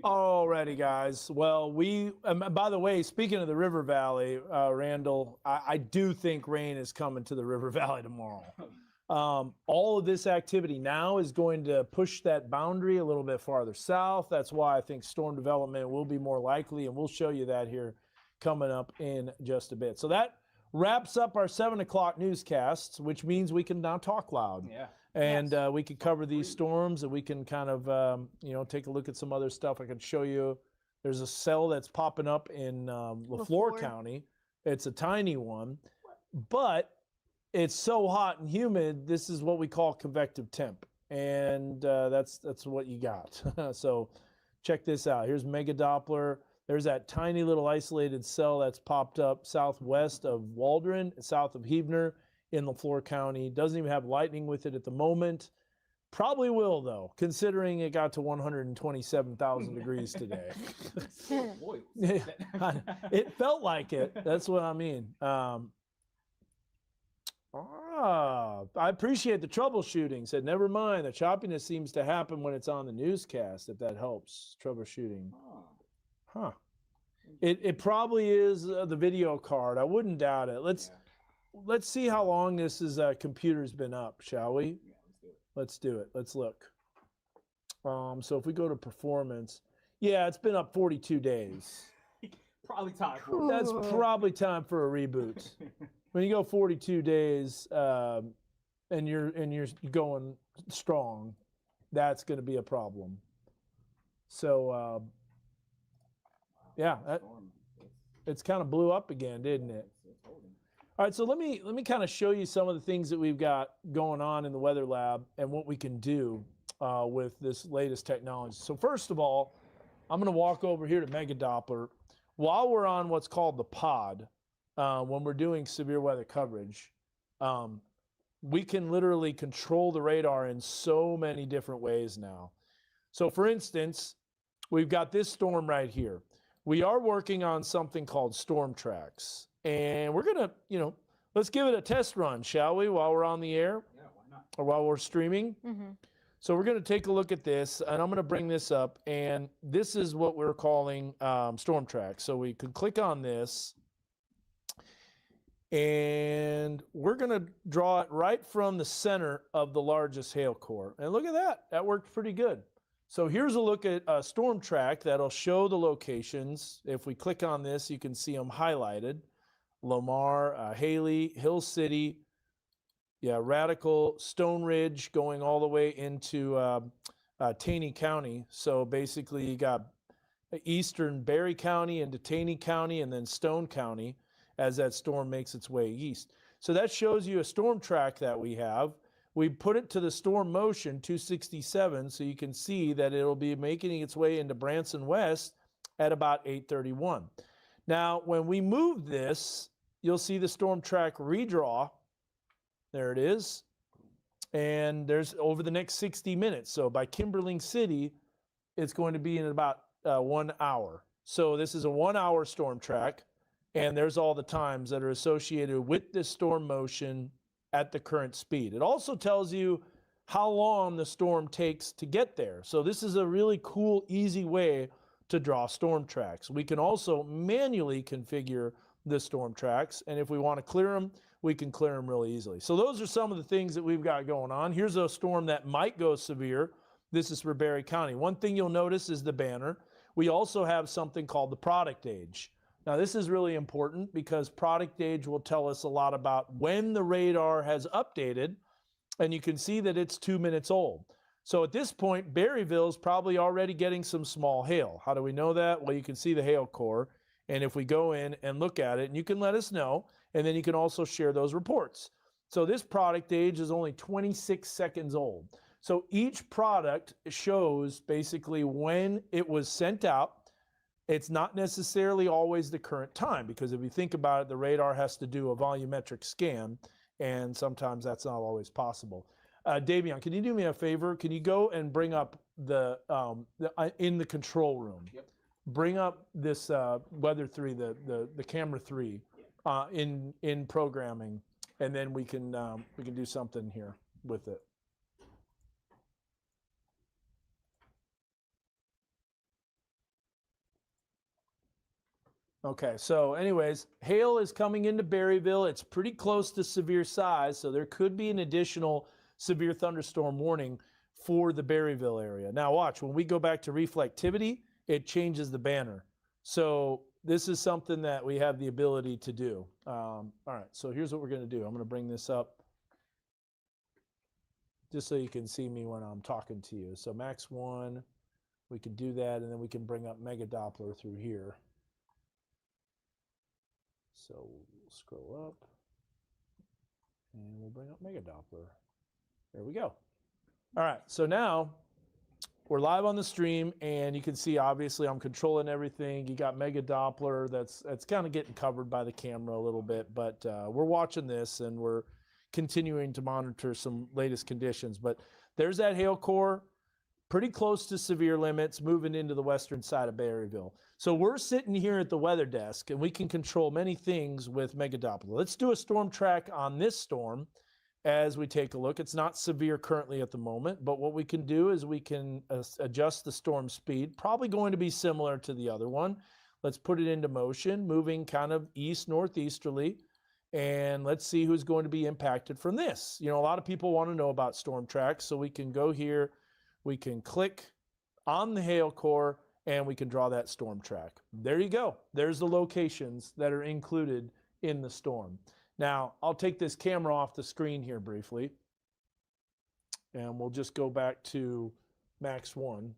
Alrighty, guys. Well, by the way, speaking of the River Valley, Randall, I do think rain is coming to the River Valley tomorrow. All of this activity now is going to push that boundary a little bit farther south. That's why I think storm development will be more likely, and we'll show you that here coming up in just a bit. So that wraps up our 7 o'clock newscasts, which means we can now talk loud. Yeah. And we can cover these storms, and we can kind of, take a look at some other stuff. I can show you. There's a cell that's popping up in LaFleur County. It's a tiny one, but it's so hot and humid. This is what we call convective temp, and that's what you got. So check this out. Here's Mega Doppler. There's that tiny little isolated cell that's popped up southwest of Waldron, south of Heavener, in LaFleur County. Doesn't even have lightning with it at the moment. Probably will, though, considering it got to 127,000 degrees today. It felt like it. That's what I mean. I appreciate the troubleshooting. Said, never mind. The choppiness seems to happen when it's on the newscast, if that helps. Troubleshooting. Huh. It probably is the video card. I wouldn't doubt it. Let's see how long this computer's been up, shall we? Let's do it. Let's look. So if we go to performance, yeah, it's been up 42 days. Probably time. That's probably time for a reboot. When you go 42 days and you're going strong, that's going to be a problem. So yeah, it's kind of blew up again, didn't it? All right, so let me kind of show you some of the things that we've got going on in the weather lab and what we can do with this latest technology. So first of all, I'm going to walk over here to Mega Doppler. While we're on what's called the pod, when we're doing severe weather coverage, we can literally control the radar in so many different ways now. So for instance, we've got this storm right here. We are working on something called storm tracks. And we're going to, let's give it a test run, shall we, while we're on the air? Yeah, why not? Or while we're streaming? Mm-hmm. So we're going to take a look at this, and I'm going to bring this up. And this is what we're calling storm tracks. So we could click on this. And we're going to draw it right from the center of the largest hail core. And look at that. That worked pretty good. So here's a look at a storm track that'll show the locations. If we click on this, you can see them highlighted. Lamar, Haley, Hill City, Radical, Stone Ridge, going all the way into Taney County. So basically you got eastern Berry County into Taney County and then Stone County as that storm makes its way east. So that shows you a storm track that we have. We put it to the storm motion 267, so you can see that it'll be making its way into Branson West at about 8:31. Now, when we move this, you'll see the storm track redraw. There it is. And there's over the next 60 minutes. So by Kimberling City, it's going to be in about 1 hour. So this is a 1 hour storm track. And there's all the times that are associated with this storm motion at the current speed. It also tells you how long the storm takes to get there. So this is a really cool, easy way to draw storm tracks. We can also manually configure the storm tracks. And if we want to clear them, we can clear them really easily. So those are some of the things that we've got going on. Here's a storm that might go severe. This is for Barry County. One thing you'll notice is the banner. We also have something called the product age. Now this is really important because product age will tell us a lot about when the radar has updated, and you can see that it's 2 minutes old. So at this point, Berryville is probably already getting some small hail. How do we know that? Well, you can see the hail core. And if we go in and look at it, and you can let us know, and then you can also share those reports. So this product age is only 26 seconds old. So each product shows basically when it was sent out. It's not necessarily always the current time, because if you think about it, the radar has to do a volumetric scan, and sometimes that's not always possible. Davion, can you do me a favor? Can you go and bring up in the control room? Yep. Bring up this weather 3, the camera 3, in programming, and then we can do something here with it. Okay, so anyways, hail is coming into Berryville. It's pretty close to severe size, so there could be an additional severe thunderstorm warning for the Berryville area. Now watch, when we go back to reflectivity, it changes the banner. So this is something that we have the ability to do. All right, so here's what we're going to do. I'm going to bring this up just so you can see me when I'm talking to you. So max 1, we can do that, and then we can bring up Mega Doppler through here. So we'll scroll up, and we'll bring up Mega Doppler. There we go. All right, so now we're live on the stream, and you can see obviously I'm controlling everything. You got Mega Doppler that's kind of getting covered by the camera a little bit, but we're watching this, and we're continuing to monitor some latest conditions. But there's that hail core, pretty close to severe limits, moving into the western side of Berryville. So we're sitting here at the weather desk, and we can control many things with Mega Doppler. Let's do a storm track on this storm as we take a look. It's not severe currently at the moment, but what we can do is we can adjust the storm speed, probably going to be similar to the other one. Let's put it into motion, moving kind of east-northeasterly, and let's see who's going to be impacted from this. You know, a lot of people want to know about storm tracks, so we can go here, we can click on the hail core, and we can draw that storm track. There you go. There's the locations that are included in the storm. Now, I'll take this camera off the screen here briefly, and we'll just go back to max 1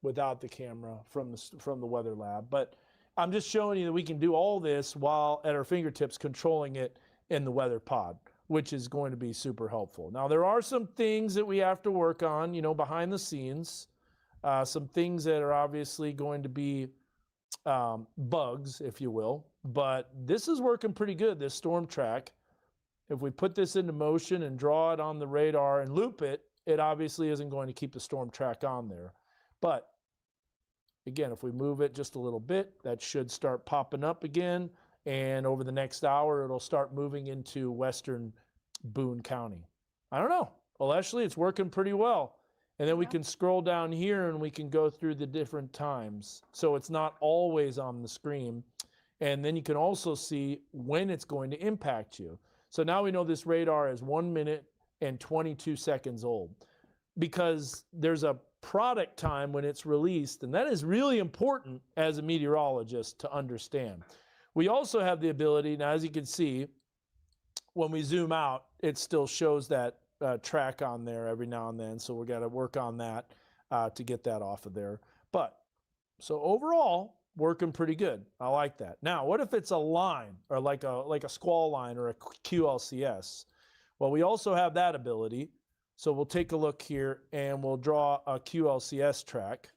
without the camera from the weather lab. But I'm just showing you that we can do all this while at our fingertips controlling it in the weather pod, which is going to be super helpful. Now, there are some things that we have to work on, you know, behind the scenes. Some things that are obviously going to be bugs, if you will, but this is working pretty good, this storm track. If we put this into motion and draw it on the radar and loop it, it obviously isn't going to keep the storm track on there. But again, if we move it just a little bit, that should start popping up again, and over the next hour, it'll start moving into western Boone County. I don't know. Well, actually, it's working pretty well. And then we can scroll down here and we can go through the different times. So it's not always on the screen. And then you can also see when it's going to impact you. So now we know this radar is 1 minute and 22 seconds old, because there's a product time when it's released. And that is really important as a meteorologist to understand. We also have the ability, now as you can see, when we zoom out, it still shows that track on there every now and then, so we got to work on that to get that off of there. But so overall, working pretty good. I like that. Now, what if it's a line, or like a squall line or a QLCS? Well, we also have that ability. So we'll take a look here and we'll draw a QLCS track.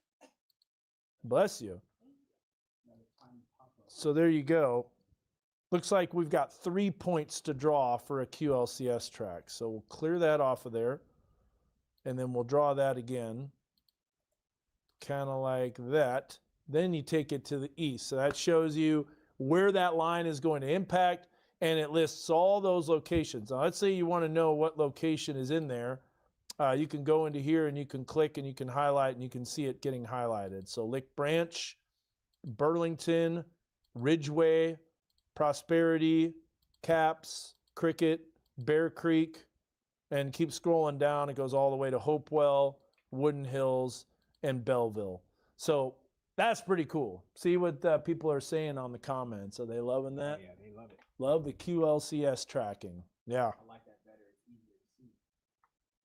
Bless you. So there you go. Looks like we've got 3 points to draw for a QLCS track. So we'll clear that off of there. And then we'll draw that again. Kind of like that. Then you take it to the east. So that shows you where that line is going to impact, and it lists all those locations. Now, let's say you want to know what location is in there. You can go into here and you can click and you can highlight and you can see it getting highlighted. So Lick Branch, Burlington, Ridgeway, Prosperity, Caps, Cricket, Bear Creek, and keep scrolling down. It goes all the way to Hopewell, Wooden Hills, and Belleville. So that's pretty cool. See what people are saying on the comments. Are they loving that? Yeah, they love it. Love the QLCS tracking. Yeah. I like that better. It's easier to see.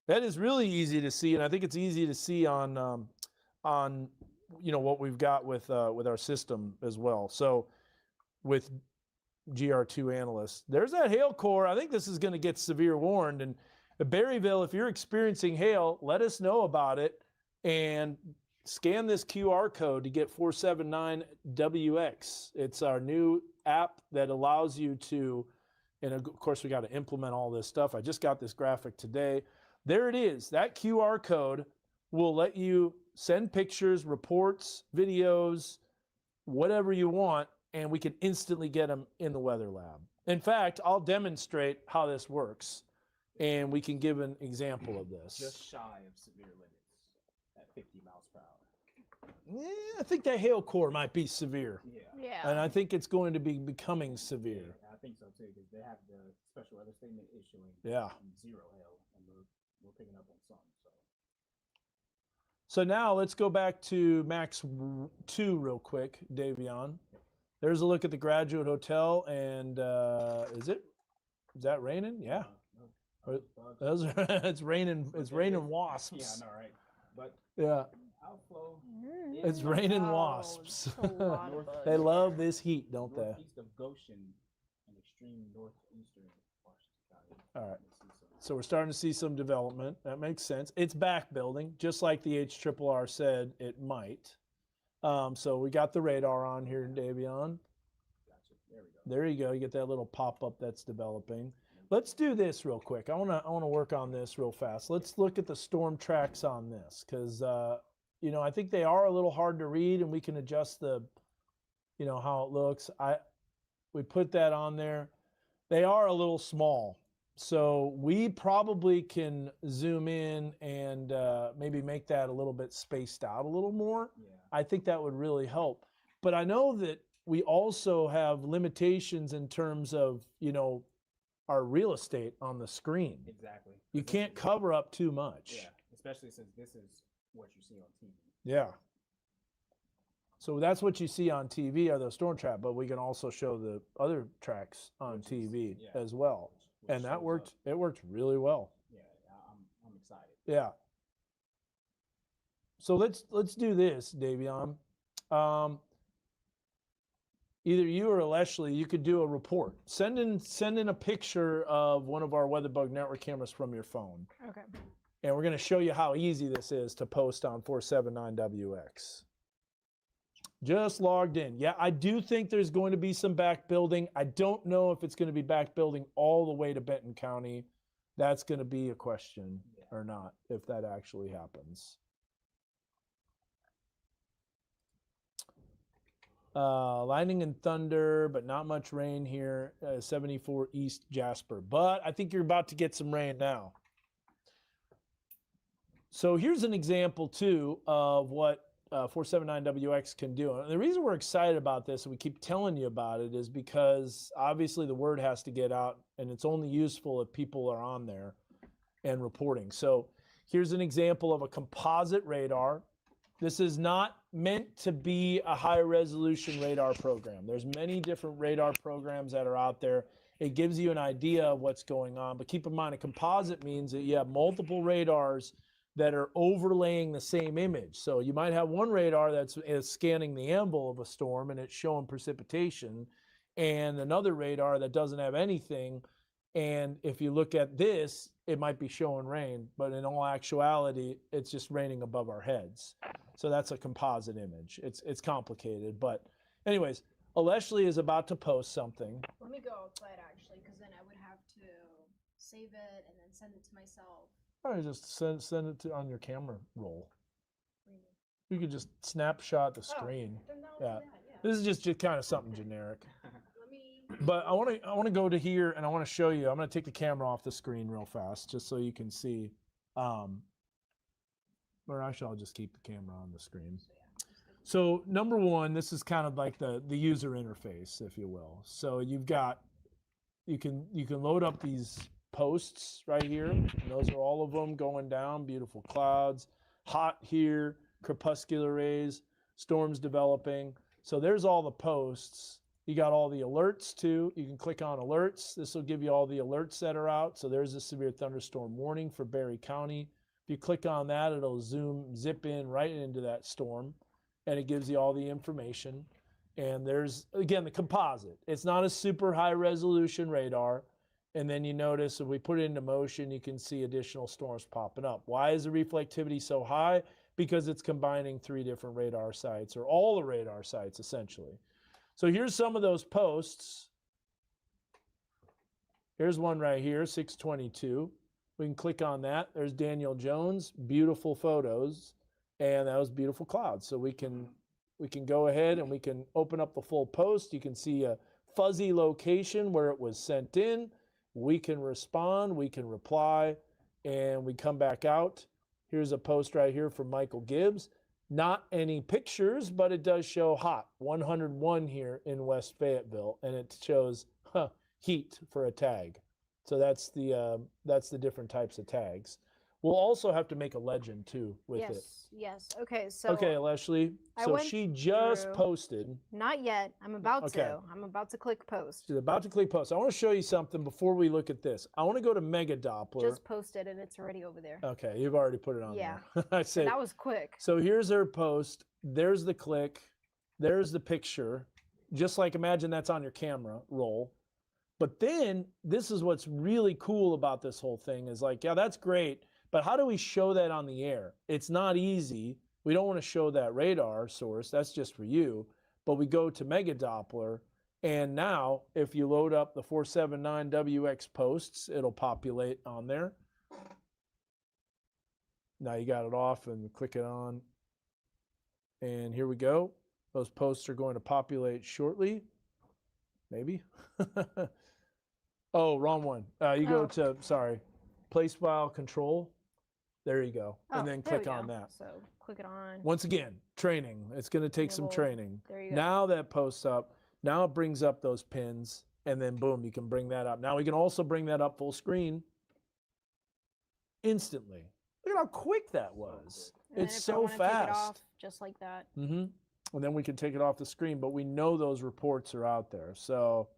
That is really easy to see, and I think it's easy to see on what we've got with our system as well. So with GR2 analysts, there's that hail core. I think this is going to get severe warned. And Berryville, if you're experiencing hail, let us know about it and scan this QR code to get 479WX. It's our new app that allows you to, and of course we got to implement all this stuff. I just got this graphic today. There it is. That QR code will let you send pictures, reports, videos, whatever you want, and we can instantly get them in the weather lab. In fact, I'll demonstrate how this works, and we can give an example of this. Just shy of severe limits at 50 miles per hour. I think that hail core might be severe, Yeah. and I think it's going to be becoming severe. Yeah, I think so too, because they have the special weather statement issuing Yeah. 0 hail, and we're picking up on some. So now let's go back to Max 2 real quick, Davion. There's a look at the Graduate Hotel, and is that raining? Yeah. It's raining. It's raining wasps. Yeah, I know, right? But Yeah. outflow. It's raining Wow, wasps. it's a lot of bugs. They love this heat, don't they? Northeast of Goshen and extreme northeastern Washington County. All right. You see some- So we're starting to see some development. That makes sense. It's back building, just like the HRRR said it might. So we got the radar on here, Davion. Gotcha. There we go. There you go. You get that little pop-up that's developing. Let's do this real quick. I wanna work on this real fast. Let's look at the storm tracks on this, because I think they are a little hard to read, and we can adjust the, how it looks. We put that on there. They are a little small, so we probably can zoom in and maybe make that a little bit spaced out a little more. Yeah. I think that would really help. But I know that we also have limitations in terms of, our real estate on the screen. Exactly. You can't cover up too much. Yeah, especially since this is what you see on TV. Yeah. So that's what you see on TV are those storm trap, but we can also show the other tracks on Which is- TV yeah, as well. which And that shows worked. up. It worked really well. Yeah, I'm excited. Yeah. So let's do this, Davion. Either you or Leslie, you could do a report. Send in a picture of one of our WeatherBug network cameras from your phone. Okay. And we're going to show you how easy this is to post on 479WX. Just logged in. Yeah, I do think there's going to be some back building. I don't know if it's going to be back building all the way to Benton County. That's going to be a question or not, if that actually happens. Lightning and thunder, but not much rain here. 74 East Jasper. But I think you're about to get some rain now. So here's an example, too, of what 479WX can do. And the reason we're excited about this, and we keep telling you about it, is because obviously the word has to get out, and it's only useful if people are on there and reporting. So here's an example of a composite radar. This is not meant to be a high resolution radar program. There's many different radar programs that are out there. It gives you an idea of what's going on, but keep in mind a composite means that you have multiple radars that are overlaying the same image. So you might have one radar that's scanning the anvil of a storm and it's showing precipitation, and another radar that doesn't have anything And if you look at this, it might be showing rain, but in all actuality, it's just raining above our heads. So that's a composite image. It's complicated, but anyways, Aleshley is about to post something. Let me go outside actually, because then I would have to save it and then send it to myself. Or just send it to on your camera roll. You could just snapshot the screen. Then I'll Yeah. do that, yeah. This is just kind of something generic. Let me. But I want to go to here and I want to show you. I'm going to take the camera off the screen real fast just so you can see. Or actually, I'll just keep the camera on the screen. So number one, this is kind of like the user interface, if you will. So you've got you can load up these posts right here. And those are all of them going down. Beautiful clouds, hot here, crepuscular rays, storms developing. So there's all the posts. You got all the alerts too. You can click on alerts. This will give you all the alerts that are out. So there's a severe thunderstorm warning for Berry County. If you click on that, it'll zip in right into that storm, and it gives you all the information. And there's, again, the composite. It's not a super high resolution radar. And then you notice if we put it into motion, you can see additional storms popping up. Why is the reflectivity so high? Because it's combining 3 different radar sites, or all the radar sites essentially. So here's some of those posts. Here's one right here, 622. We can click on that. There's Daniel Jones, beautiful photos, and that was beautiful clouds. So we can go ahead and we can open up the full post. You can see a fuzzy location where it was sent in. We can respond, we can reply, and we come back out. Here's a post right here from Michael Gibbs. Not any pictures, but it does show hot, 101 here in West Fayetteville, and it shows heat for a tag. So that's the different types of tags. We'll also have to make a legend too with it. Yes. Okay. So. Okay, Leslie. I So went she just through- posted. Not yet. I'm about Okay. to. I'm about to click post. She's about to click post. I want to show you something before we look at this. I want to go to Mega Doppler. Just posted and it's already over there. Okay, you've already put it on Yeah. there. I say. And that was quick. So here's her post. There's the click. There's the picture. Just like imagine that's on your camera roll. But then this is what's really cool about this whole thing is like, yeah, that's great. But how do we show that on the air? It's not easy. We don't want to show that radar source. That's just for you. But we go to Mega Doppler. And now if you load up the 479WX posts, it'll populate on there. Now you got it off and click it on. And here we go. Those posts are going to populate shortly. Maybe. Oh, wrong one. You go to, sorry, place file control. There you go. Oh, And then there we click on go. that. So click it on. Once again, training. It's going to take some Little- training. There you go. Now that posts up. Now it brings up those pins. And then boom, you can bring that up. Now we can also bring that up full screen instantly. Look at how quick that was. And then It's if I so wanna take it fast. off, just like that. Mm-hmm. And then we can take it off the screen, but we know those reports are out there. So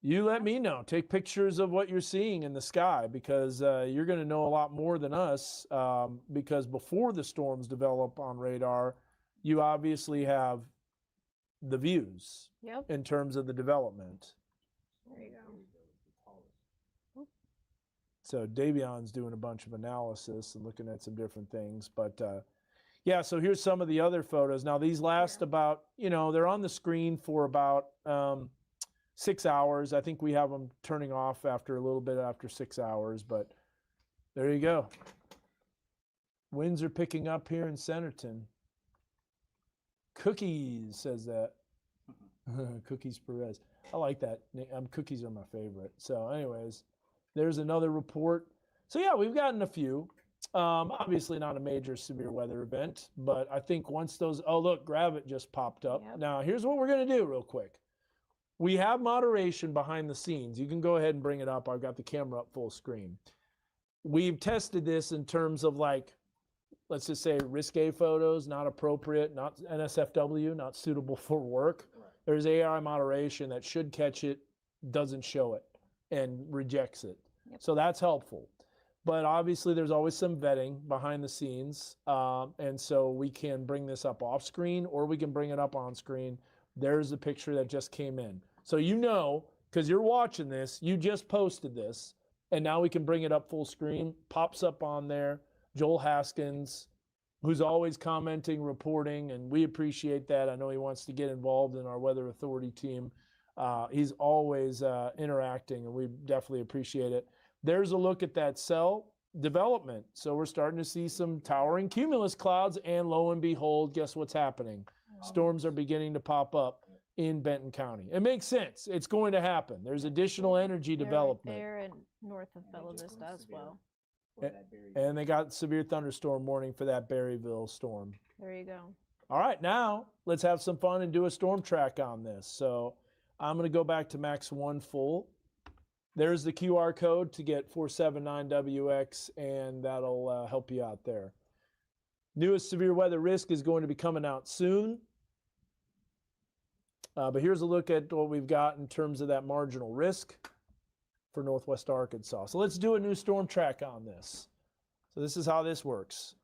you let me know. Take pictures of what you're seeing in the sky because you're going to know a lot more than us because before the storms develop on radar, you obviously have the views Yep. in terms of the development. There you go. So Davion's doing a bunch of analysis and looking at some different things. But yeah, so here's some of the other photos. Now these last about, they're on the screen for about 6 hours. I think we have them turning off after a little bit after 6 hours, but there you go. Winds are picking up here in Centerton. Cookies says that. Cookies Perez. I like that. Cookies are my favorite. So anyways, there's another report. So yeah, we've gotten a few. Obviously not a major severe weather event, but I think once those, oh look, Gravit just popped up. Yep. Now here's what we're going to do real quick. We have moderation behind the scenes. You can go ahead and bring it up. I've got the camera up full screen. We've tested this in terms of like, let's just say risque photos, not appropriate, not NSFW, not suitable for work. Right. There's AI moderation that should catch it, doesn't show it, and rejects it. Yep. So that's helpful. But obviously there's always some vetting behind the scenes. And so we can bring this up off screen or we can bring it up on screen. There's the picture that just came in. So because you're watching this. You just posted this, and now we can bring it up full screen. Pops up on there. Joel Haskins, who's always commenting, reporting, and we appreciate that. I know he wants to get involved in our Weather Authority team. He's always interacting, and we definitely appreciate it. There's a look at that cell development. So we're starting to see some towering cumulus clouds, and lo and behold, guess what's happening? Storms are beginning to pop up in Benton County. It makes sense. It's going to happen. There's additional energy development. They're in north of Bella Vista as well. And they got severe thunderstorm warning for that Berryville storm. There you go. All right, now let's have some fun and do a storm track on this. So I'm going to go back to Max 1 full. There's the QR code to get 479WX, and that'll help you out there. Newest severe weather risk is going to be coming out soon. But here's a look at what we've got in terms of that marginal risk for Northwest Arkansas. So let's do a new storm track on this. So this is how this works.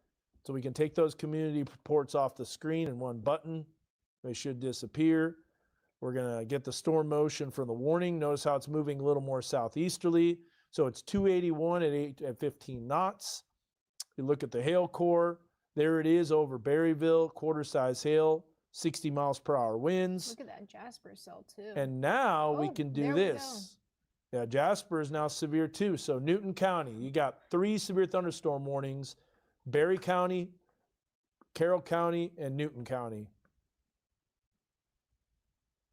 So we can take those community reports off the screen in one button. They should disappear. We're going to get the storm motion for the warning. Notice how it's moving a little more southeasterly. So it's 281 at 15 knots. You look at the hail core. There it is over Berryville, quarter-size hail, 60 miles per hour winds. Look at that Jasper cell too. And now we Oh, can there do we this. Yeah, Jasper is now severe too. So Newton County, you got 3 severe thunderstorm warnings: Berry County, Carroll County, and Newton County.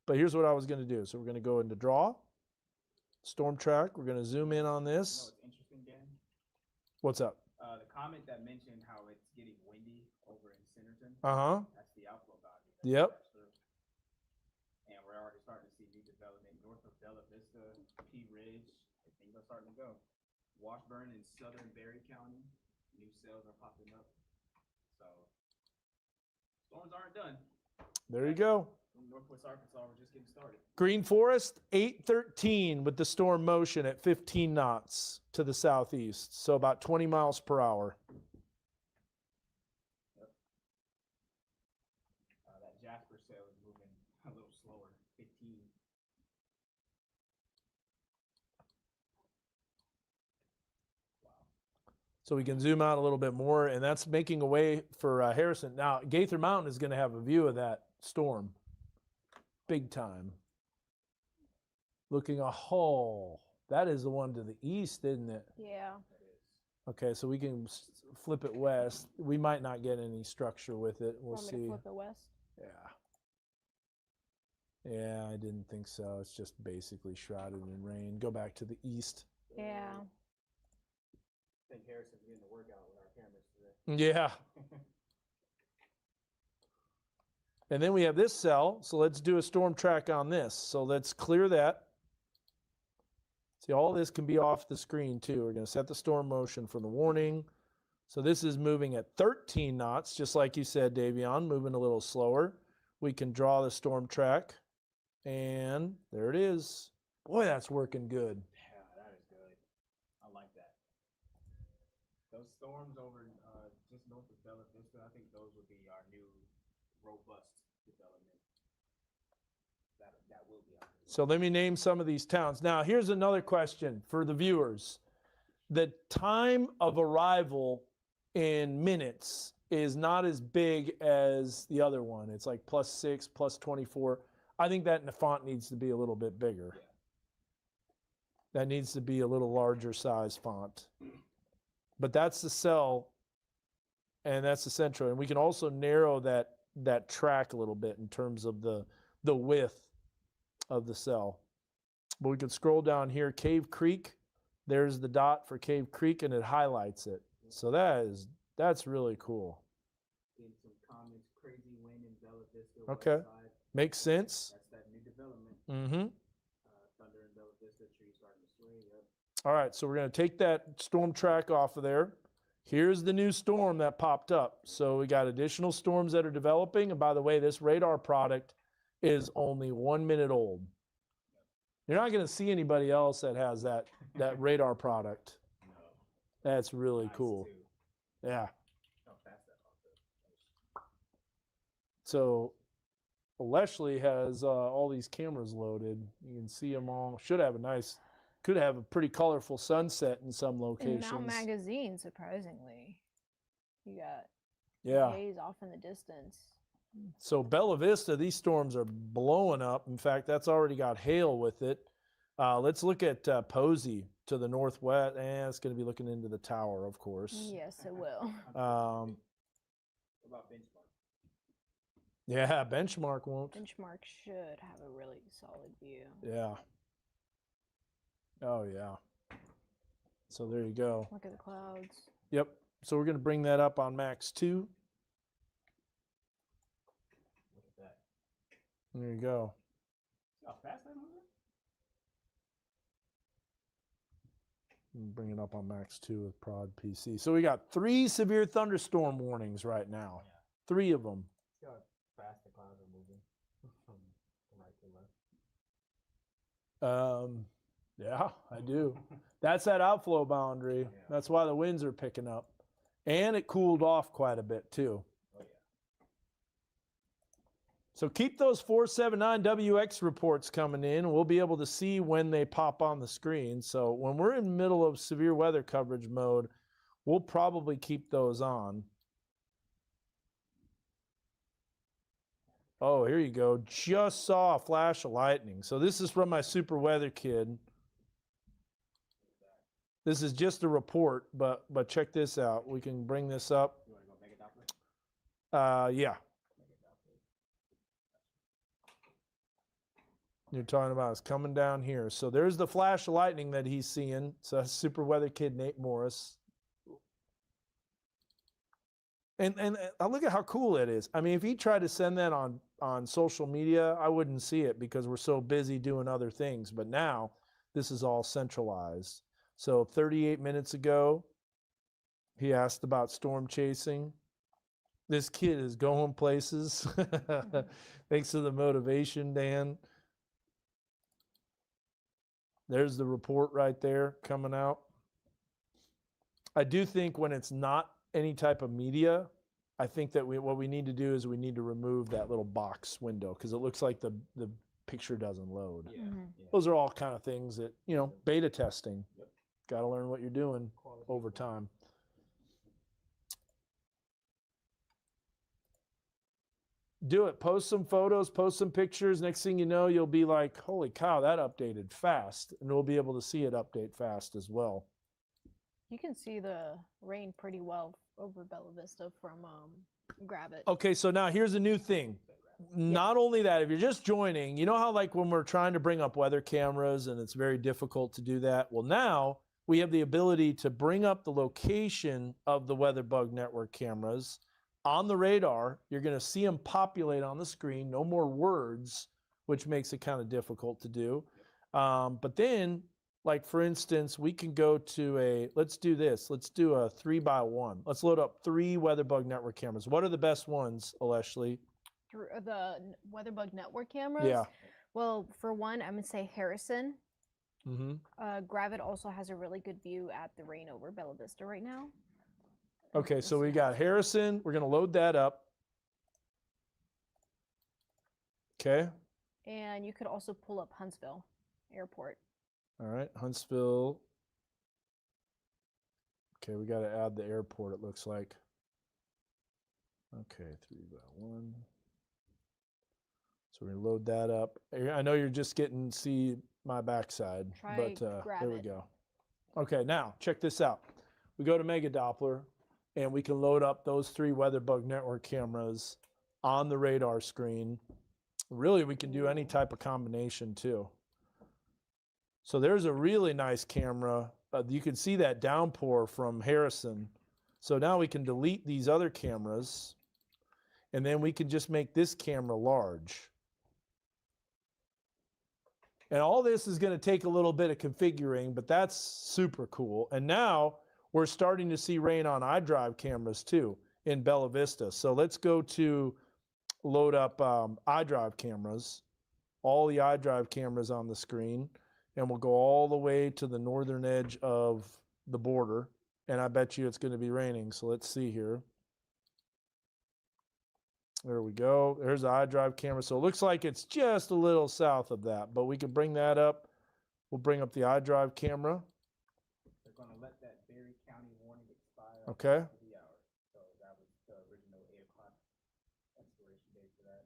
But here's what I was going to do. So we're going to go into draw, storm track. We're going to zoom in on this. What's interesting, Dan? What's up? The comment that mentioned how it's getting windy over in Centerton. Uh-huh. That's the outflow boundary. Yep. And we're already starting to see new development north of Bella Vista, P Ridge. Things are starting to go. Washburn and southern Berry County, new cells are popping up. So storms aren't done. There you go. In Northwest Arkansas, we're just getting started. Green Forest, 813 with the storm motion at 15 knots to the southeast. So about 20 miles per hour. Yep. That Jasper cell is moving a little slower, 15. So we can zoom out a little bit more, and that's making a way for Harrison. Now, Gaither Mountain is going to have a view of that storm. Big time. Looking that is the one to the east, isn't it? Yeah. Okay, so we can flip it west. We might not get any structure with it. We'll Want me see. to flip it west? Yeah. Yeah, I didn't think so. It's just basically shrouded in rain. Go back to the east. Yeah. I think Harrison's getting the workout with our cameras today. Yeah. And then we have this cell. So let's do a storm track on this. So let's clear that. See, all this can be off the screen too. We're going to set the storm motion for the warning. So this is moving at 13 knots, just like you said, Davion, moving a little slower. We can draw the storm track. And there it is. Boy, that's working good. Yeah, that is good. I like that. Those storms over just north of Bella Vista, I think those would be our new robust development. That will be our new. So let me name some of these towns. Now, here's another question for the viewers. The time of arrival in minutes is not as big as the other one. It's like +6, +24. I think that font needs to be a little bit bigger. Yeah. That needs to be a little larger size font. But that's the cell, and that's the central. And we can also narrow that track a little bit in terms of the width of the cell. But we can scroll down here, Cave Creek. There's the dot for Cave Creek, and it highlights it. So that's really cool. In some comments, crazy wind in Bella Vista. Okay. west side. Makes sense. That's that new development. Mm-hmm. Thunder in Bella Vista, trees starting to sway. Yep. All right, so we're going to take that storm track off of there. Here's the new storm that popped up. So we got additional storms that are developing. And by the way, this radar product is only 1 minute old. You're not going to see anybody else that has that radar product. No. That's really Nice cool. too. Yeah. How fast that popped up. So Leslie has all these cameras loaded. You can see them all. Could have a pretty colorful sunset in some In locations. Mount Magazine, surprisingly, you got Yeah. haze off in the distance. So Bella Vista, these storms are blowing up. In fact, that's already got hail with it. Let's look at Posey to the northwest. And it's going to be looking into the tower, of course. Yes, it will. Yeah, benchmark won't. Benchmark should have a really solid view. Yeah. Oh, yeah. So there you go. Look at the clouds. Yep. So we're going to bring that up on max 2. Look at that. There you go. How fast that moving? Bring it up on max 2 with prod PC. So we got 3 severe thunderstorm warnings right now. 3 of them. See how fast the clouds are moving from right to left. Yeah, I do. That's that outflow boundary. That's why the winds are picking up. And it cooled off quite a bit too. Oh, yeah. So keep those 479WX reports coming in. We'll be able to see when they pop on the screen. So when we're in the middle of severe weather coverage mode, we'll probably keep those on. Oh, here you go. Just saw a flash of lightning. So this is from my super weather kid. This is just a report, but check this out. We can bring this up. You want to go Mega Doppler? Yeah. You're talking about it's coming down here. So there's the flash of lightning that he's seeing. So that's super weather kid Nate Morris. And look at how cool it is. I mean, if he tried to send that on social media, I wouldn't see it because we're so busy doing other things. But now this is all centralized. So 38 minutes ago, he asked about storm chasing. This kid is going places. Thanks to the motivation, Dan. There's the report right there coming out. I do think when it's not any type of media, I think that what we need to do is we need to remove that little box window because it looks like the picture doesn't load. Yeah. Yeah. Those are all kind of things that, beta testing. Yep. Got to learn what you're doing over time. Do it. Post some photos, post some pictures. Next thing you know, you'll be like, holy cow, that updated fast. And we'll be able to see it update fast as well. You can see the rain pretty well over Bella Vista from Grab It. Okay, so now here's a new thing. Not only that, if you're just joining, you know how like when we're trying to bring up weather cameras and it's very difficult to do that? Well, now we have the ability to bring up the location of the WeatherBug Network cameras on the radar. You're going to see them populate on the screen, no more words, which makes it kind of difficult to do. But then, like for instance, we can go to let's do this. Let's do a 3x1. Let's load up 3 WeatherBug Network cameras. What are the best ones, Aleshli? The WeatherBug Network cameras? Yeah. Well, for one, I'm going to say Harrison. Mm-hmm. Gravit also has a really good view at the rain over Bella Vista right now. Okay, so we got Harrison. We're going to load that up. Okay. And you could also pull up Huntsville Airport. All right, Huntsville. Okay, we got to add the airport, it looks like. Okay, 3x1. So we're going to load that up. I know you're just getting to see my backside, but there we go. Okay, now check this out. We go to Mega Doppler, and we can load up those 3 WeatherBug Network cameras on the radar screen. Really, we can do any type of combination too. So there's a really nice camera. You can see that downpour from Harrison. So now we can delete these other cameras, and then we can just make this camera large. And all this is going to take a little bit of configuring, but that's super cool. And now we're starting to see rain on iDrive cameras too in Bella Vista. So let's go to load up iDrive cameras, all the iDrive cameras on the screen, and we'll go all the way to the northern edge of the border. And I bet you it's going to be raining. So let's see here. There we go. There's the iDrive camera. So it looks like it's just a little south of that, but we can bring that up. We'll bring up the iDrive camera. They're going to let that Berry County warning expire. Okay. After the hour. So that was the original 8 o'clock expiration date for that.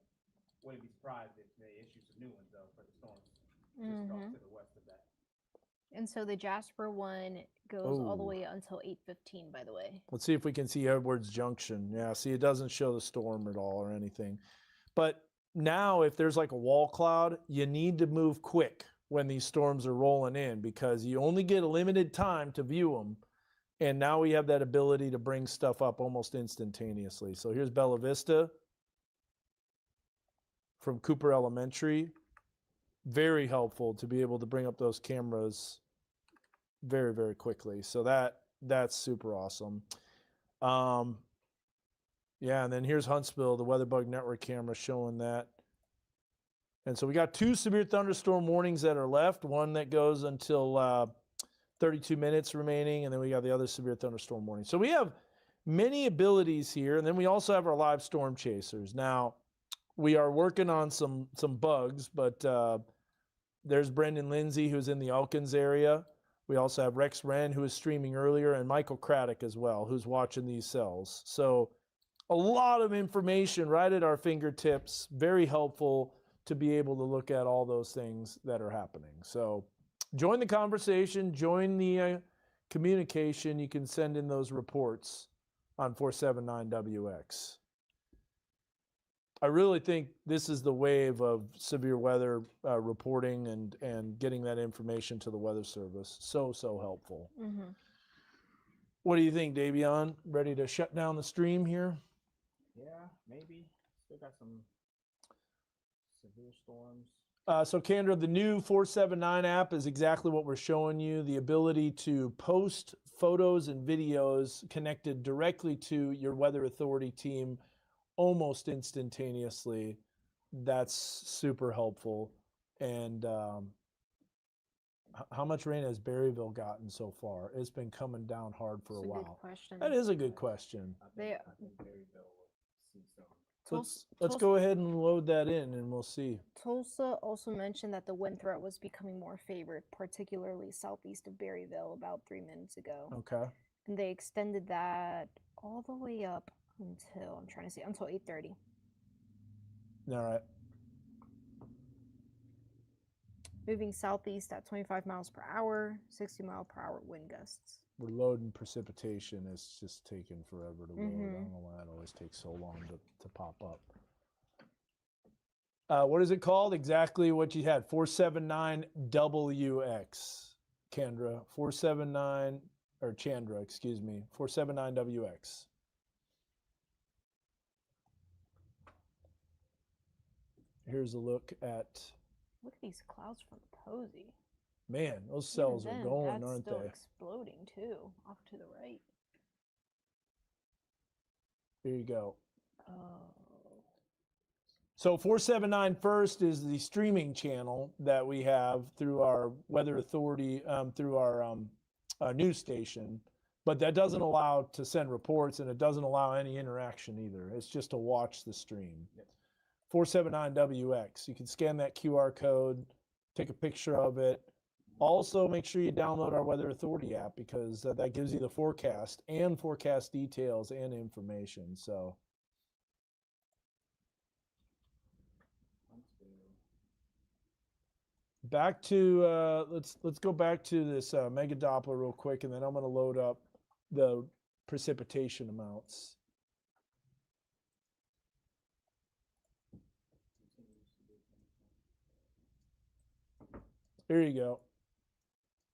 Wouldn't be surprised if they issue some new ones though for the storms just off to the west of that. And so the Jasper one goes all the Oh. way until 8:15, by the way. Let's see if we can see Edwards Junction. Yeah, see, it doesn't show the storm at all or anything. But now, if there's like a wall cloud, you need to move quick when these storms are rolling in because you only get a limited time to view them. And now we have that ability to bring stuff up almost instantaneously. So here's Bella Vista from Cooper Elementary. Very helpful to be able to bring up those cameras very, very quickly. So that's super awesome. Yeah, and then here's Huntsville, the WeatherBug Network camera showing that. And so we got 2 severe thunderstorm warnings that are left, one that goes until 32 minutes remaining, and then we got the other severe thunderstorm warning. So we have many abilities here, and then we also have our live storm chasers. Now, we are working on some bugs, but there's Brendan Lindsay, who's in the Elkins area. We also have Rex Wren, who was streaming earlier, and Michael Craddock as well, who's watching these cells. So a lot of information right at our fingertips, very helpful to be able to look at all those things that are happening. So join the conversation, join the communication. You can send in those reports on 479WX. I really think this is the wave of severe weather reporting and getting that information to the Weather Service. So helpful. Mm-hmm. What do you think, Davion? Ready to shut down the stream here? Yeah, maybe. Still got some severe storms. So Kendra, the new 479 app is exactly what we're showing you. The ability to post photos and videos connected directly to your Weather Authority team almost instantaneously. That's super helpful. And how much rain has Berryville gotten so far? It's been coming down hard for a while. Good question. That is a good question. I think Berryville will see some. Let's go ahead and load that in and we'll see. Tulsa also mentioned that the wind threat was becoming more favored, particularly southeast of Berryville about 3 minutes ago. Okay. And they extended that all the way up until, I'm trying to see, until 8:30. All right. Moving southeast at 25 miles per hour, 60-mile-per-hour wind gusts. We're loading precipitation. It's just taking forever to load. I don't know why it always takes so long to pop up. What is it called? Exactly what you had. 479WX. Kendra. 479, or Chandra, excuse me. 479WX. Here's a look at. Look at these clouds from Posey. Man, those cells Even are then, going, that's aren't still they? exploding too, off to the right. Here you go. Oh. So 479 first is the streaming channel that we have through our Weather Authority, through our news station. But that doesn't allow to send reports, and it doesn't allow any interaction either. It's just to watch the stream. Yep. 479WX. You can scan that QR code, take a picture of it. Also, make sure you download our Weather Authority app because that gives you the forecast and forecast details and information. So, back to let's go back to this mega Doppler real quick, and then I'm going to load up the precipitation amounts. Here you go.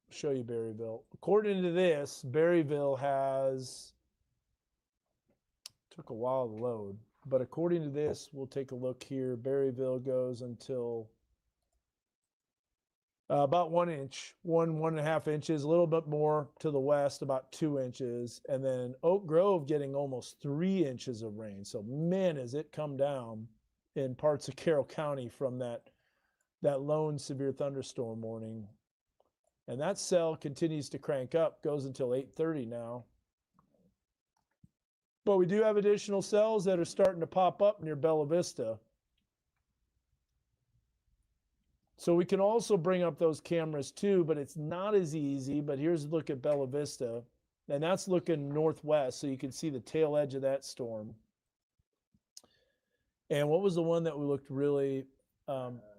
Show you Berryville. According to this, Berryville has, took a while to load, but according to this, we'll take a look here. Berryville goes until about 1 inch, 1.5 inches, a little bit more to the west, about 2 inches, and then Oak Grove getting almost 3 inches of rain. So man, has it come down in parts of Carroll County from that lone severe thunderstorm warning. And that cell continues to crank up, goes until 8:30 now. But we do have additional cells that are starting to pop up near Bella Vista. So we can also bring up those cameras too, but it's not as easy. But here's a look at Bella Vista, and that's looking northwest, so you can see the tail edge of that storm. And what was the one that we looked really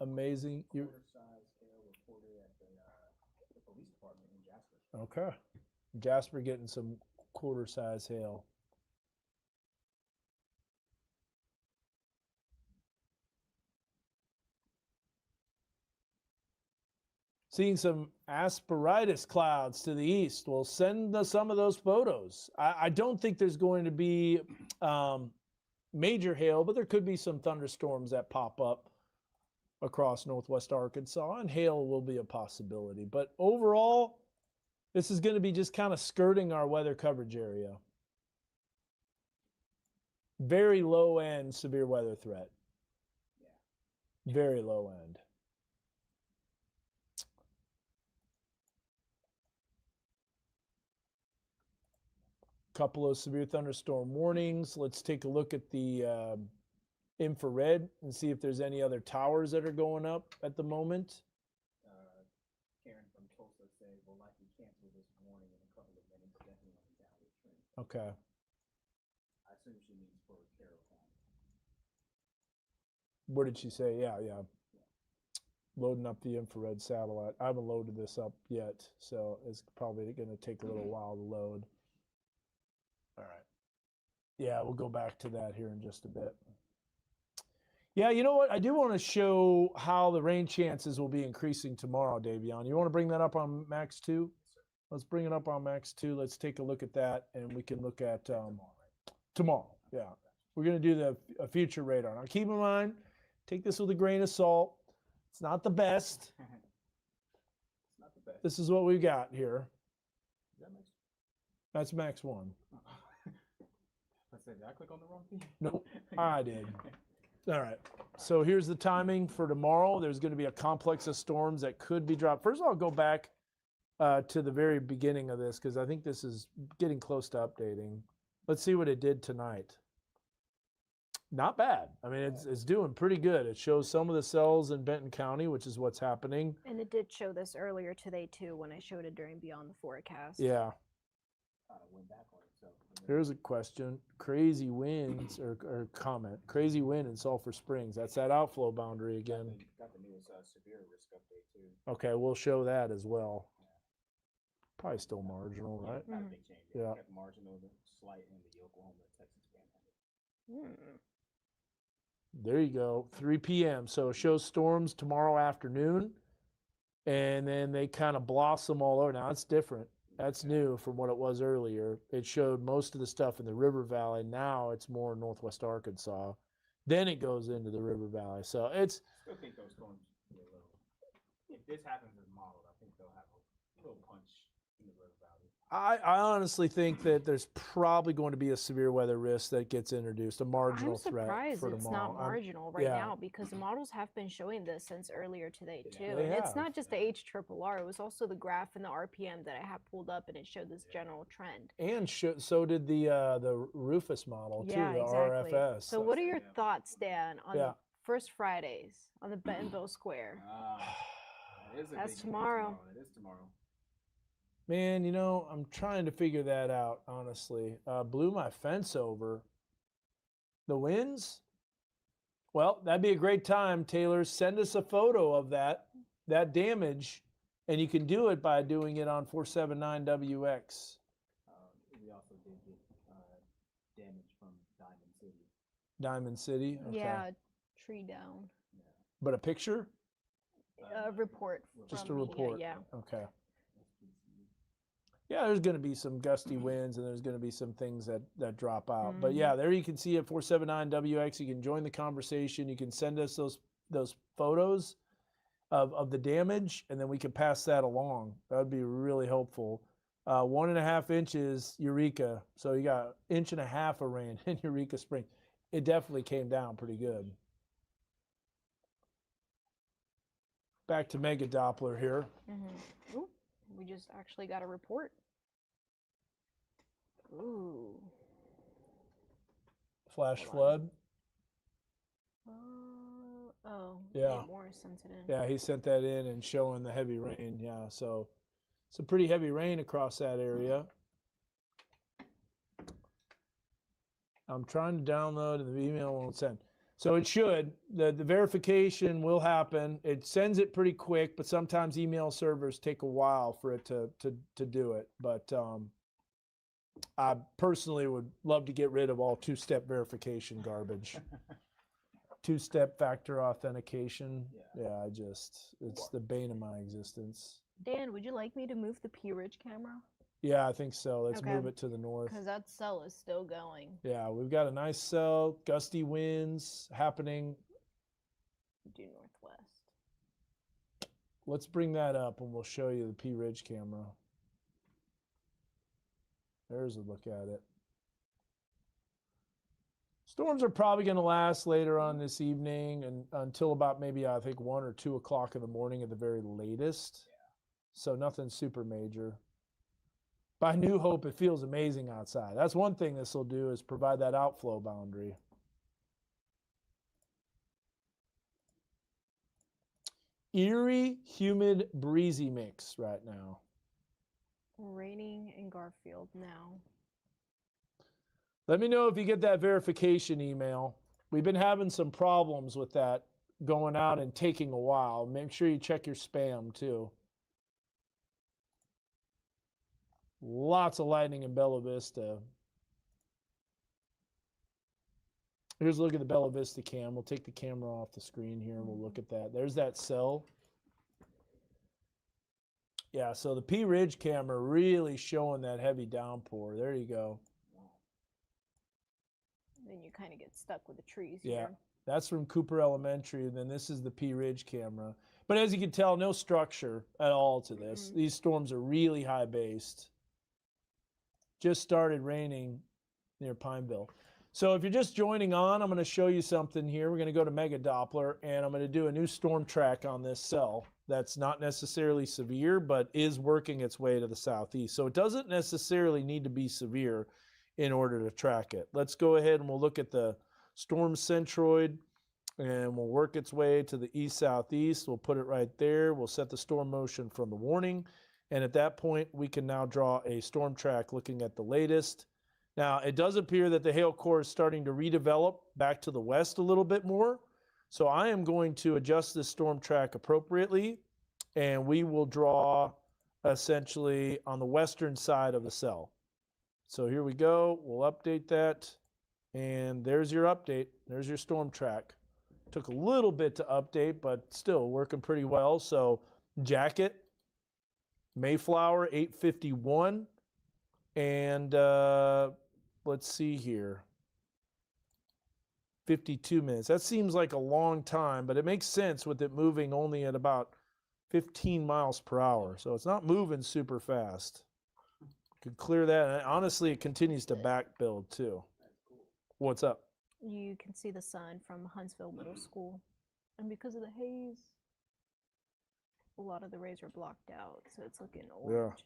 amazing? Okay. Jasper getting some quarter-size hail. Seeing some asperitas clouds to the east. We'll send some of those photos. I don't think there's going to be major hail, but there could be some thunderstorms that pop up across northwest Arkansas, and hail will be a possibility. But overall, this is going to be just kind of skirting our weather coverage area. Very low end severe weather threat. Very low end. Couple of severe thunderstorm warnings. Let's take a look at the infrared and see if there's any other towers that are going up at the moment. Karen from Tulsa said we'll likely cancel this warning in a couple of minutes, definitely on the downward trend. Okay. I assume she means for Carroll County. What did she say? Yeah. Loading up the infrared satellite. I haven't loaded this up yet, so it's probably going to take a little while to load. All right. Yeah, we'll go back to that here in just a bit. Yeah, you know what? I do want to show how the rain chances will be increasing tomorrow, Davion. You want to bring that up on Max 2? Let's bring it up on Max 2. Let's take a look at that, and we can look at tomorrow. Yeah. We're going to do a future radar. Now, keep in mind, take this with a grain of salt. It's not the best. It's not the best. This is what we've got here. Is that Max? That's Max 1. Did I click on the wrong thing? Nope, I did. All right. So here's the timing for tomorrow. There's going to be a complex of storms that could be dropped. First of all, I'll go back to the very beginning of this because I think this is getting close to updating. Let's see what it did tonight. Not bad. I mean, it's doing pretty good. It shows some of the cells in Benton County, which is what's happening. And it did show this earlier today too when I showed it during Beyond the Forecast. Yeah. Went back on it. So Here's a question. Crazy winds or comment. Crazy wind in Sulphur Springs. That's that outflow boundary again. got the newest severe risk update too. Okay, we'll show that as well. Probably still marginal, right? Not a big change. Yeah. Got the marginal, the slight, and the Oklahoma, Texas panhandle. There you go. 3 p.m. So it shows storms tomorrow afternoon, and then they kind of blossom all over. Now it's different. That's new from what it was earlier. It showed most of the stuff in the River Valley. Now it's more northwest Arkansas. Then it goes into the River Valley. So it's. Still think those storms be a little. If this happens as modeled, I think they'll have a little punch in the River Valley. I honestly think that there's probably going to be a severe weather risk that gets introduced, a marginal I'm threat surprised for it's tomorrow. not marginal right yeah. now because the models have been showing this since earlier today too. They And it's have. not just the HRRR, it was also the graph and the RPM that I have pulled up and it showed this general trend. And so did the Rufus model too, Yeah, the exactly. RFS. So what are your thoughts, Dan, on Yeah. the first Fridays on the Bentonville Square? That's tomorrow. It is tomorrow. Man, you know, I'm trying to figure that out, honestly. Blew my fence over. The winds? Well, that'd be a great time, Taylor. Send us a photo of that damage, and you can do it by doing it on 479WX. We also did get damage from Diamond City. Diamond City? Okay. Yeah, tree down. But a picture? A report. Just a from- report? Yeah. Okay. Yeah, there's going to be some gusty winds and there's going to be some things that drop out. But yeah, there you can see it, 479WX. You can join the conversation. You can send us those photos of the damage, and then we can pass that along. That would be really helpful. 1.5 inches, Eureka. So you got 1.5 inches of rain in Eureka Springs. It definitely came down pretty good. Back to Mega Doppler here. Ooh, we just actually got a report. Ooh. flash Hold on. flood. Oh, Yeah. Morris sent it in. Yeah, he sent that in and showing the heavy rain. Yeah, so it's a pretty heavy rain across that area. I'm trying to download and the email won't send. So it should. The verification will happen. It sends it pretty quick, but sometimes email servers take a while for it to do it. But I personally would love to get rid of all two-step verification garbage. Two-step factor authentication. Yeah, it's the bane of my existence. Dan, would you like me to move the P Ridge camera? Yeah, I think so. Let's Okay. move it to the north. Because that cell is still going. Yeah, we've got a nice cell, gusty winds happening. Due northwest. Let's bring that up and we'll show you the P Ridge camera. There's a look at it. Storms are probably going to last later on this evening and until about maybe I think 1 or 2 o'clock in the morning at the very latest. So nothing super major. By New Hope, it feels amazing outside. That's one thing this will do is provide that outflow boundary. Eerie, humid, breezy mix right now. Raining in Garfield now. Let me know if you get that verification email. We've been having some problems with that going out and taking a while. Make sure you check your spam too. Lots of lightning in Bella Vista. Here's a look at the Bella Vista cam. We'll take the camera off the screen here and we'll look at that. There's that cell. Yeah, so the P Ridge camera really showing that heavy downpour. There you go. Then you kind of get stuck with the trees Yeah, here. that's from Cooper Elementary. And then this is the P Ridge camera. But as you can tell, no structure at all to this. Mhm. These storms are really high based. Just started raining near Pineville. So if you're just joining on, I'm going to show you something here. We're going to go to Mega Doppler, and I'm going to do a new storm track on this cell that's not necessarily severe, but is working its way to the southeast. So it doesn't necessarily need to be severe in order to track it. Let's go ahead and we'll look at the storm centroid, and we'll work its way to the east-southeast. We'll put it right there. We'll set the storm motion from the warning. And at that point, we can now draw a storm track looking at the latest. Now, it does appear that the hail core is starting to redevelop back to the west a little bit more. So I am going to adjust this storm track appropriately, and we will draw essentially on the western side of the cell. So here we go. We'll update that. And there's your update. There's your storm track. Took a little bit to update, but still working pretty well. So jacket, Mayflower 851. And let's see here. 52 minutes. That seems like a long time, but it makes sense with it moving only at about 15 miles per hour. So it's not moving super fast. Could clear that. And honestly, it continues to back build too. What's up? You can see the sun from Huntsville Middle School. And because of the haze, a lot of the rays are blocked out. So it's looking orange.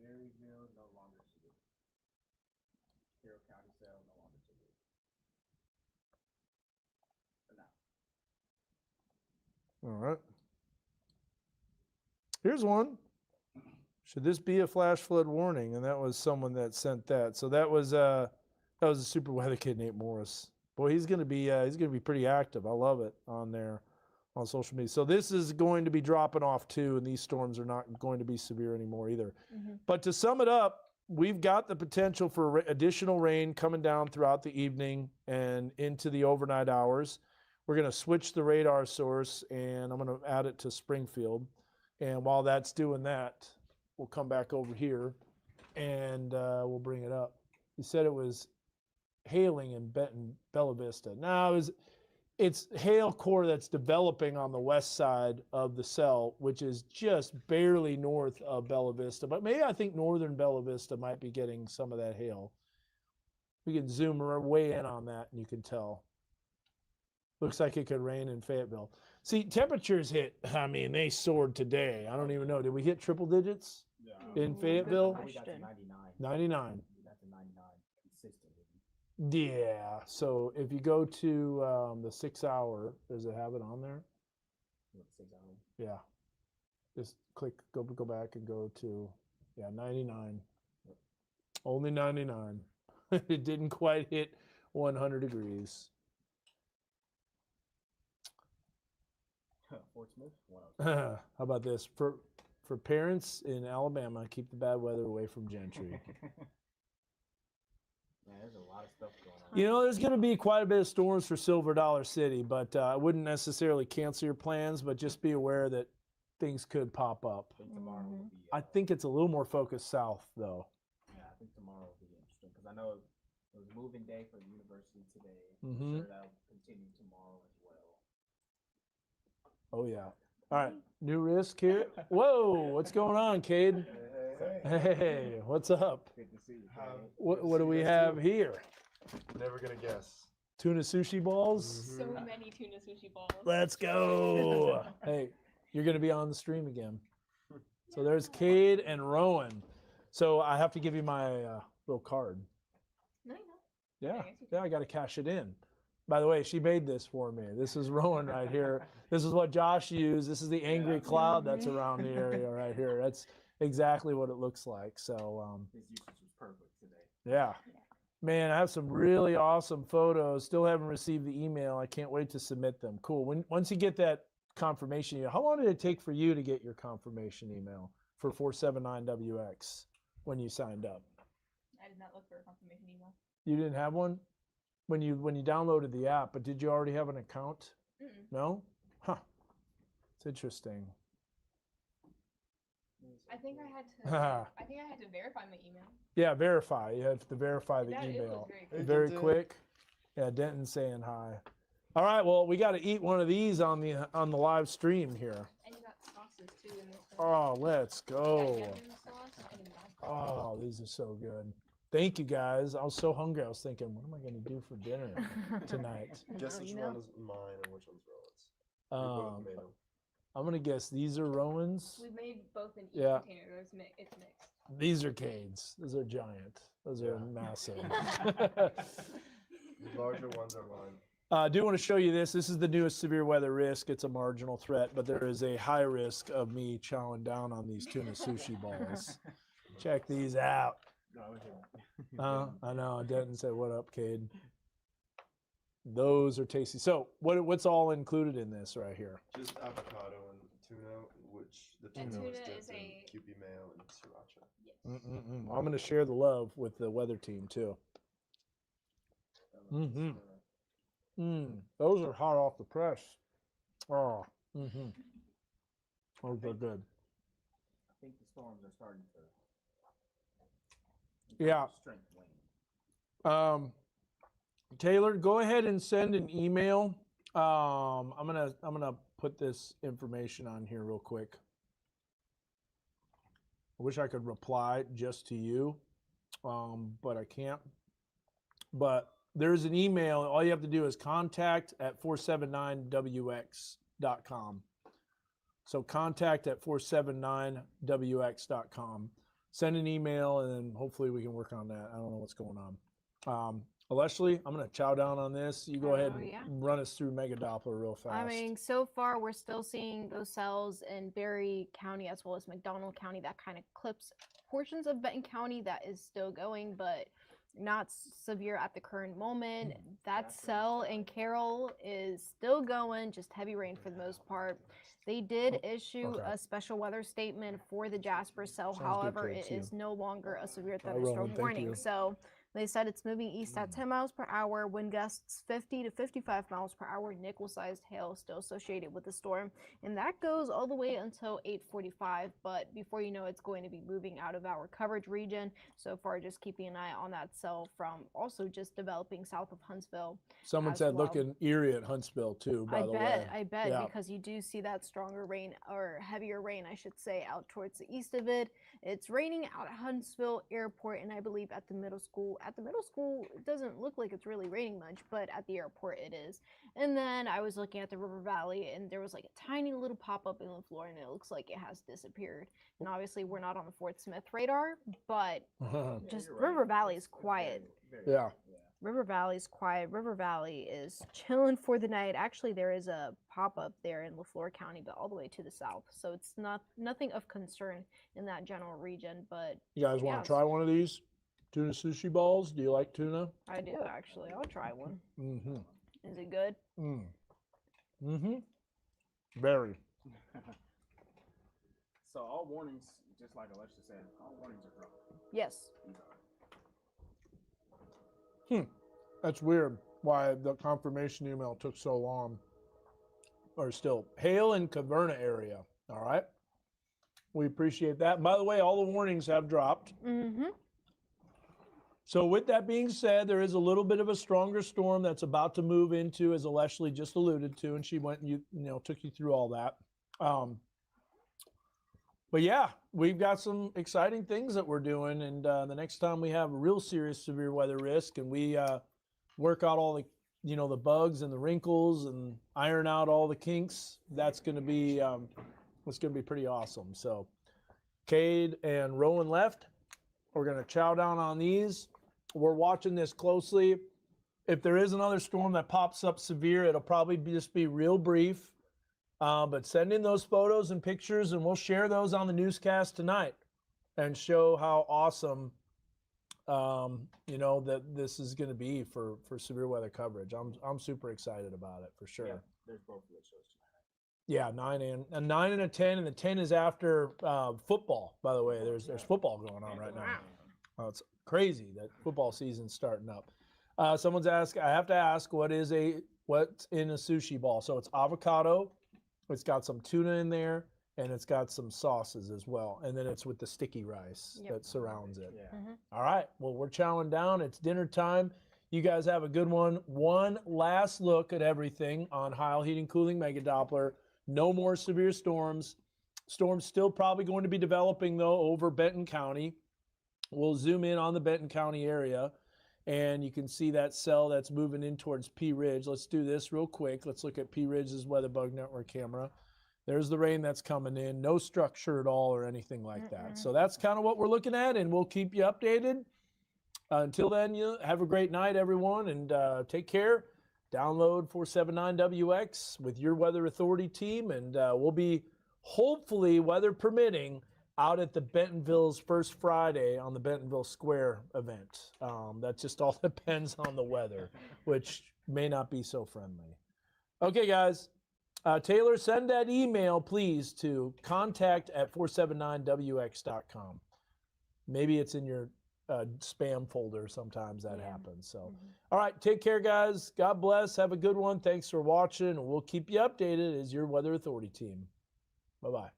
Maryville no longer severe. Carroll County cell no longer severe. For now. All right. Here's one. Should this be a flash flood warning? And that was someone that sent that. So that was a super weather kid, Nate Morris. Boy, he's gonna be pretty active. I love it on there on social media. So this is going to be dropping off too, and these storms are not going to be severe anymore either. Mm-hmm. But to sum it up, we've got the potential for additional rain coming down throughout the evening and into the overnight hours. We're going to switch the radar source, and I'm going to add it to Springfield. And while that's doing that, we'll come back over here, and we'll bring it up. You said it was hailing in Bella Vista. No, it's hail core that's developing on the west side of the cell, which is just barely north of Bella Vista. But maybe I think northern Bella Vista might be getting some of that hail. We can zoom way in on that, and you can tell. Looks like it could rain in Fayetteville. See, temperatures hit, I mean, they soared today. I don't even know. Did we hit triple digits? in Ooh, Fayetteville? good We got to question. 99. 99. We got to 99 consistently. Yeah. So if you go to the 6 hour, does it have it on there? What, 6 hours? Yeah. Just click, go back and go to, 99. Only 99. It didn't quite hit 100 degrees. Fort Smith? 102. How about this? For parents in Alabama, keep the bad weather away from Gentry. Man, there's a lot of stuff going on. You know, there's going to be quite a bit of storms for Silver Dollar City, but I wouldn't necessarily cancel your plans, but just be aware that things could pop up. I think tomorrow will be. I think it's a little more focused south, though. Yeah, I think tomorrow will be interesting because I know it was moving day for the university today. Mhm. I'm sure that'll continue tomorrow as well. Oh, yeah. All right, new risk here. Whoa, what's going on, Cade? Hey, what's up? Good to see you. What do we have here? Never gonna guess. Tuna sushi balls? So many tuna sushi balls. Let's go. Hey, you're going to be on the stream again. So there's Cade and Rowan. So I have to give you my little card. No, you don't. Yeah, I got to cash it in. By the way, she made this for me. This is Rowan right here. This is what Josh used. This is the angry cloud that's around the area right here. That's exactly what it looks like. So, His usage was perfect today. yeah. Man, I have some really awesome photos. Still haven't received the email. I can't wait to submit them. Cool. Once you get that confirmation email, how long did it take for you to get your confirmation email for 479WX when you signed up? I did not look for a confirmation email. You didn't have one when you downloaded the app, but did you already have an account? No? Huh. It's interesting. I think I had to verify my email. Yeah, verify. You have to verify the It was email. very quick. Very quick. Yeah, Denton's saying hi. All right, well, we got to eat one of these on the live stream here. And you got sauces too in this. Oh, let's go. Yum sauce and Oh, these are so good. Thank you, guys. I was so hungry. I was thinking, what am I going to do for dinner tonight? Guess which one is mine and which one's Rowan's. We both made them. I'm going to guess these are Rowan's. We made both in each Yeah. container. It's mixed. These are Cade's. Those are giant. Those are massive. The larger ones are mine. I do want to show you this. This is the newest severe weather risk. It's a marginal threat, but there is a high risk of me chowing down on these tuna sushi balls. Check these out. I know. Denton said, "What up, Cade?" Those are tasty. So, what's all included in this right here? Just avocado and tuna, which the And tuna was tuna dipped is in a- Kewpie mayo and sriracha. Yes. I'm going to share the love with the weather team too. Those are hot off the press. Oh, those are good. I think the storms are starting to. Yeah. Strength wane. Taylor, go ahead and send an email. I'm gonna put this information on here real quick. I wish I could reply just to you, but I can't. But there's an email. All you have to do is contact@479wx.com. So contact@479wx.com. Send an email, and then hopefully we can work on that. I don't know what's going on. Leslie, I'm going to chow down on this. You go ahead and run us through Mega Doppler real fast. I mean, so far we're still seeing those cells in Berry County as well as McDonald County. That kind of clips portions of Benton County. That is still going, but not severe at the current moment. That cell in Carroll is still going, just heavy rain for the most part. They did issue a special weather statement for the Jasper cell. However, it is no longer a severe thunderstorm warning. So they said it's moving east at 10 miles per hour, wind gusts 50 to 55 miles per hour, nickel-sized hail still associated with the storm. And that goes all the way until 8:45. But before you know, it's going to be moving out of our coverage region. So far, just keeping an eye on that cell from also just developing south of Huntsville. Someone said looking eerie at Huntsville too, by the way. I bet, Yeah. because you do see that stronger rain, or heavier rain, I should say, out towards the east of it. It's raining out at Huntsville Airport, and I believe at the middle school at the middle school, it doesn't look like it's really raining much, but at the airport it is. And then I was looking at the river valley, and there was like a tiny little pop-up in the floor, and it looks like it has disappeared. And obviously we're not on the Fort Smith radar, but just River Valley is quiet. Yeah. River Valley's quiet. River Valley is chilling for the night. Actually, there is a pop-up there in LaFleur County, but all the way to the south. So it's nothing of concern in that general region. But You guys want to try one of these tuna sushi balls? Do you like tuna? I do, actually. I'll try one. Mm-hmm. Is it good? Mm-hmm. Very. So all warnings, just like Alexia said, all warnings are from. Yes. That's weird why the confirmation email took so long. Or still, Hale and Caverna area. All right. We appreciate that. And by the way, all the warnings have dropped. Mm-hmm. So with that being said, there is a little bit of a stronger storm that's about to move into, as Leslie just alluded to, and she went and you know took you through all that. But yeah, we've got some exciting things that we're doing, and the next time we have a real serious severe weather risk, and we work out all the the bugs and the wrinkles and iron out all the kinks, that's going to be pretty awesome. So, Cade and Rowan left. We're going to chow down on these. We're watching this closely. If there is another storm that pops up severe, it'll probably just be real brief. But send in those photos and pictures, and we'll share those on the newscast tonight and show how awesome, that this is going to be for severe weather coverage. I'm super excited about it for sure. Yeah, there's both of those shows tonight. Yeah, 9 and a 10, and the 10 is after football. By the way, there's football going on right now. It's crazy that football season's starting up. Someone's asked. I have to ask, what's in a sushi ball? So it's avocado. It's got some tuna in there, and it's got some sauces as well. And then it's with the sticky rice that surrounds it. Yeah. All right. Well, we're chowing down. It's dinner time. You guys have a good one. One last look at everything on Heil Heating Cooling Mega Doppler. No more severe storms. Storms still probably going to be developing, though, over Benton County. We'll zoom in on the Benton County area, and you can see that cell that's moving in towards Pea Ridge. Let's do this real quick. Let's look at Pea Ridge's WeatherBug Network camera. There's the rain that's coming in. No structure at all or anything like that. So that's kind of what we're looking at, and we'll keep you updated. Until then, you have a great night, everyone, and take care. Download 479WX with your Weather Authority team, and we'll be, hopefully, weather permitting, out at the Bentonville's first Friday on the Bentonville Square event. That just all depends on the weather, which may not be so friendly. Okay, guys. Taylor, send that email, please, to contact@479wx.com. Maybe it's in your spam folder. Sometimes that happens. So, all right, take care, guys. God bless. Have a good one. Thanks for watching. We'll keep you updated as your Weather Authority team. Bye-bye.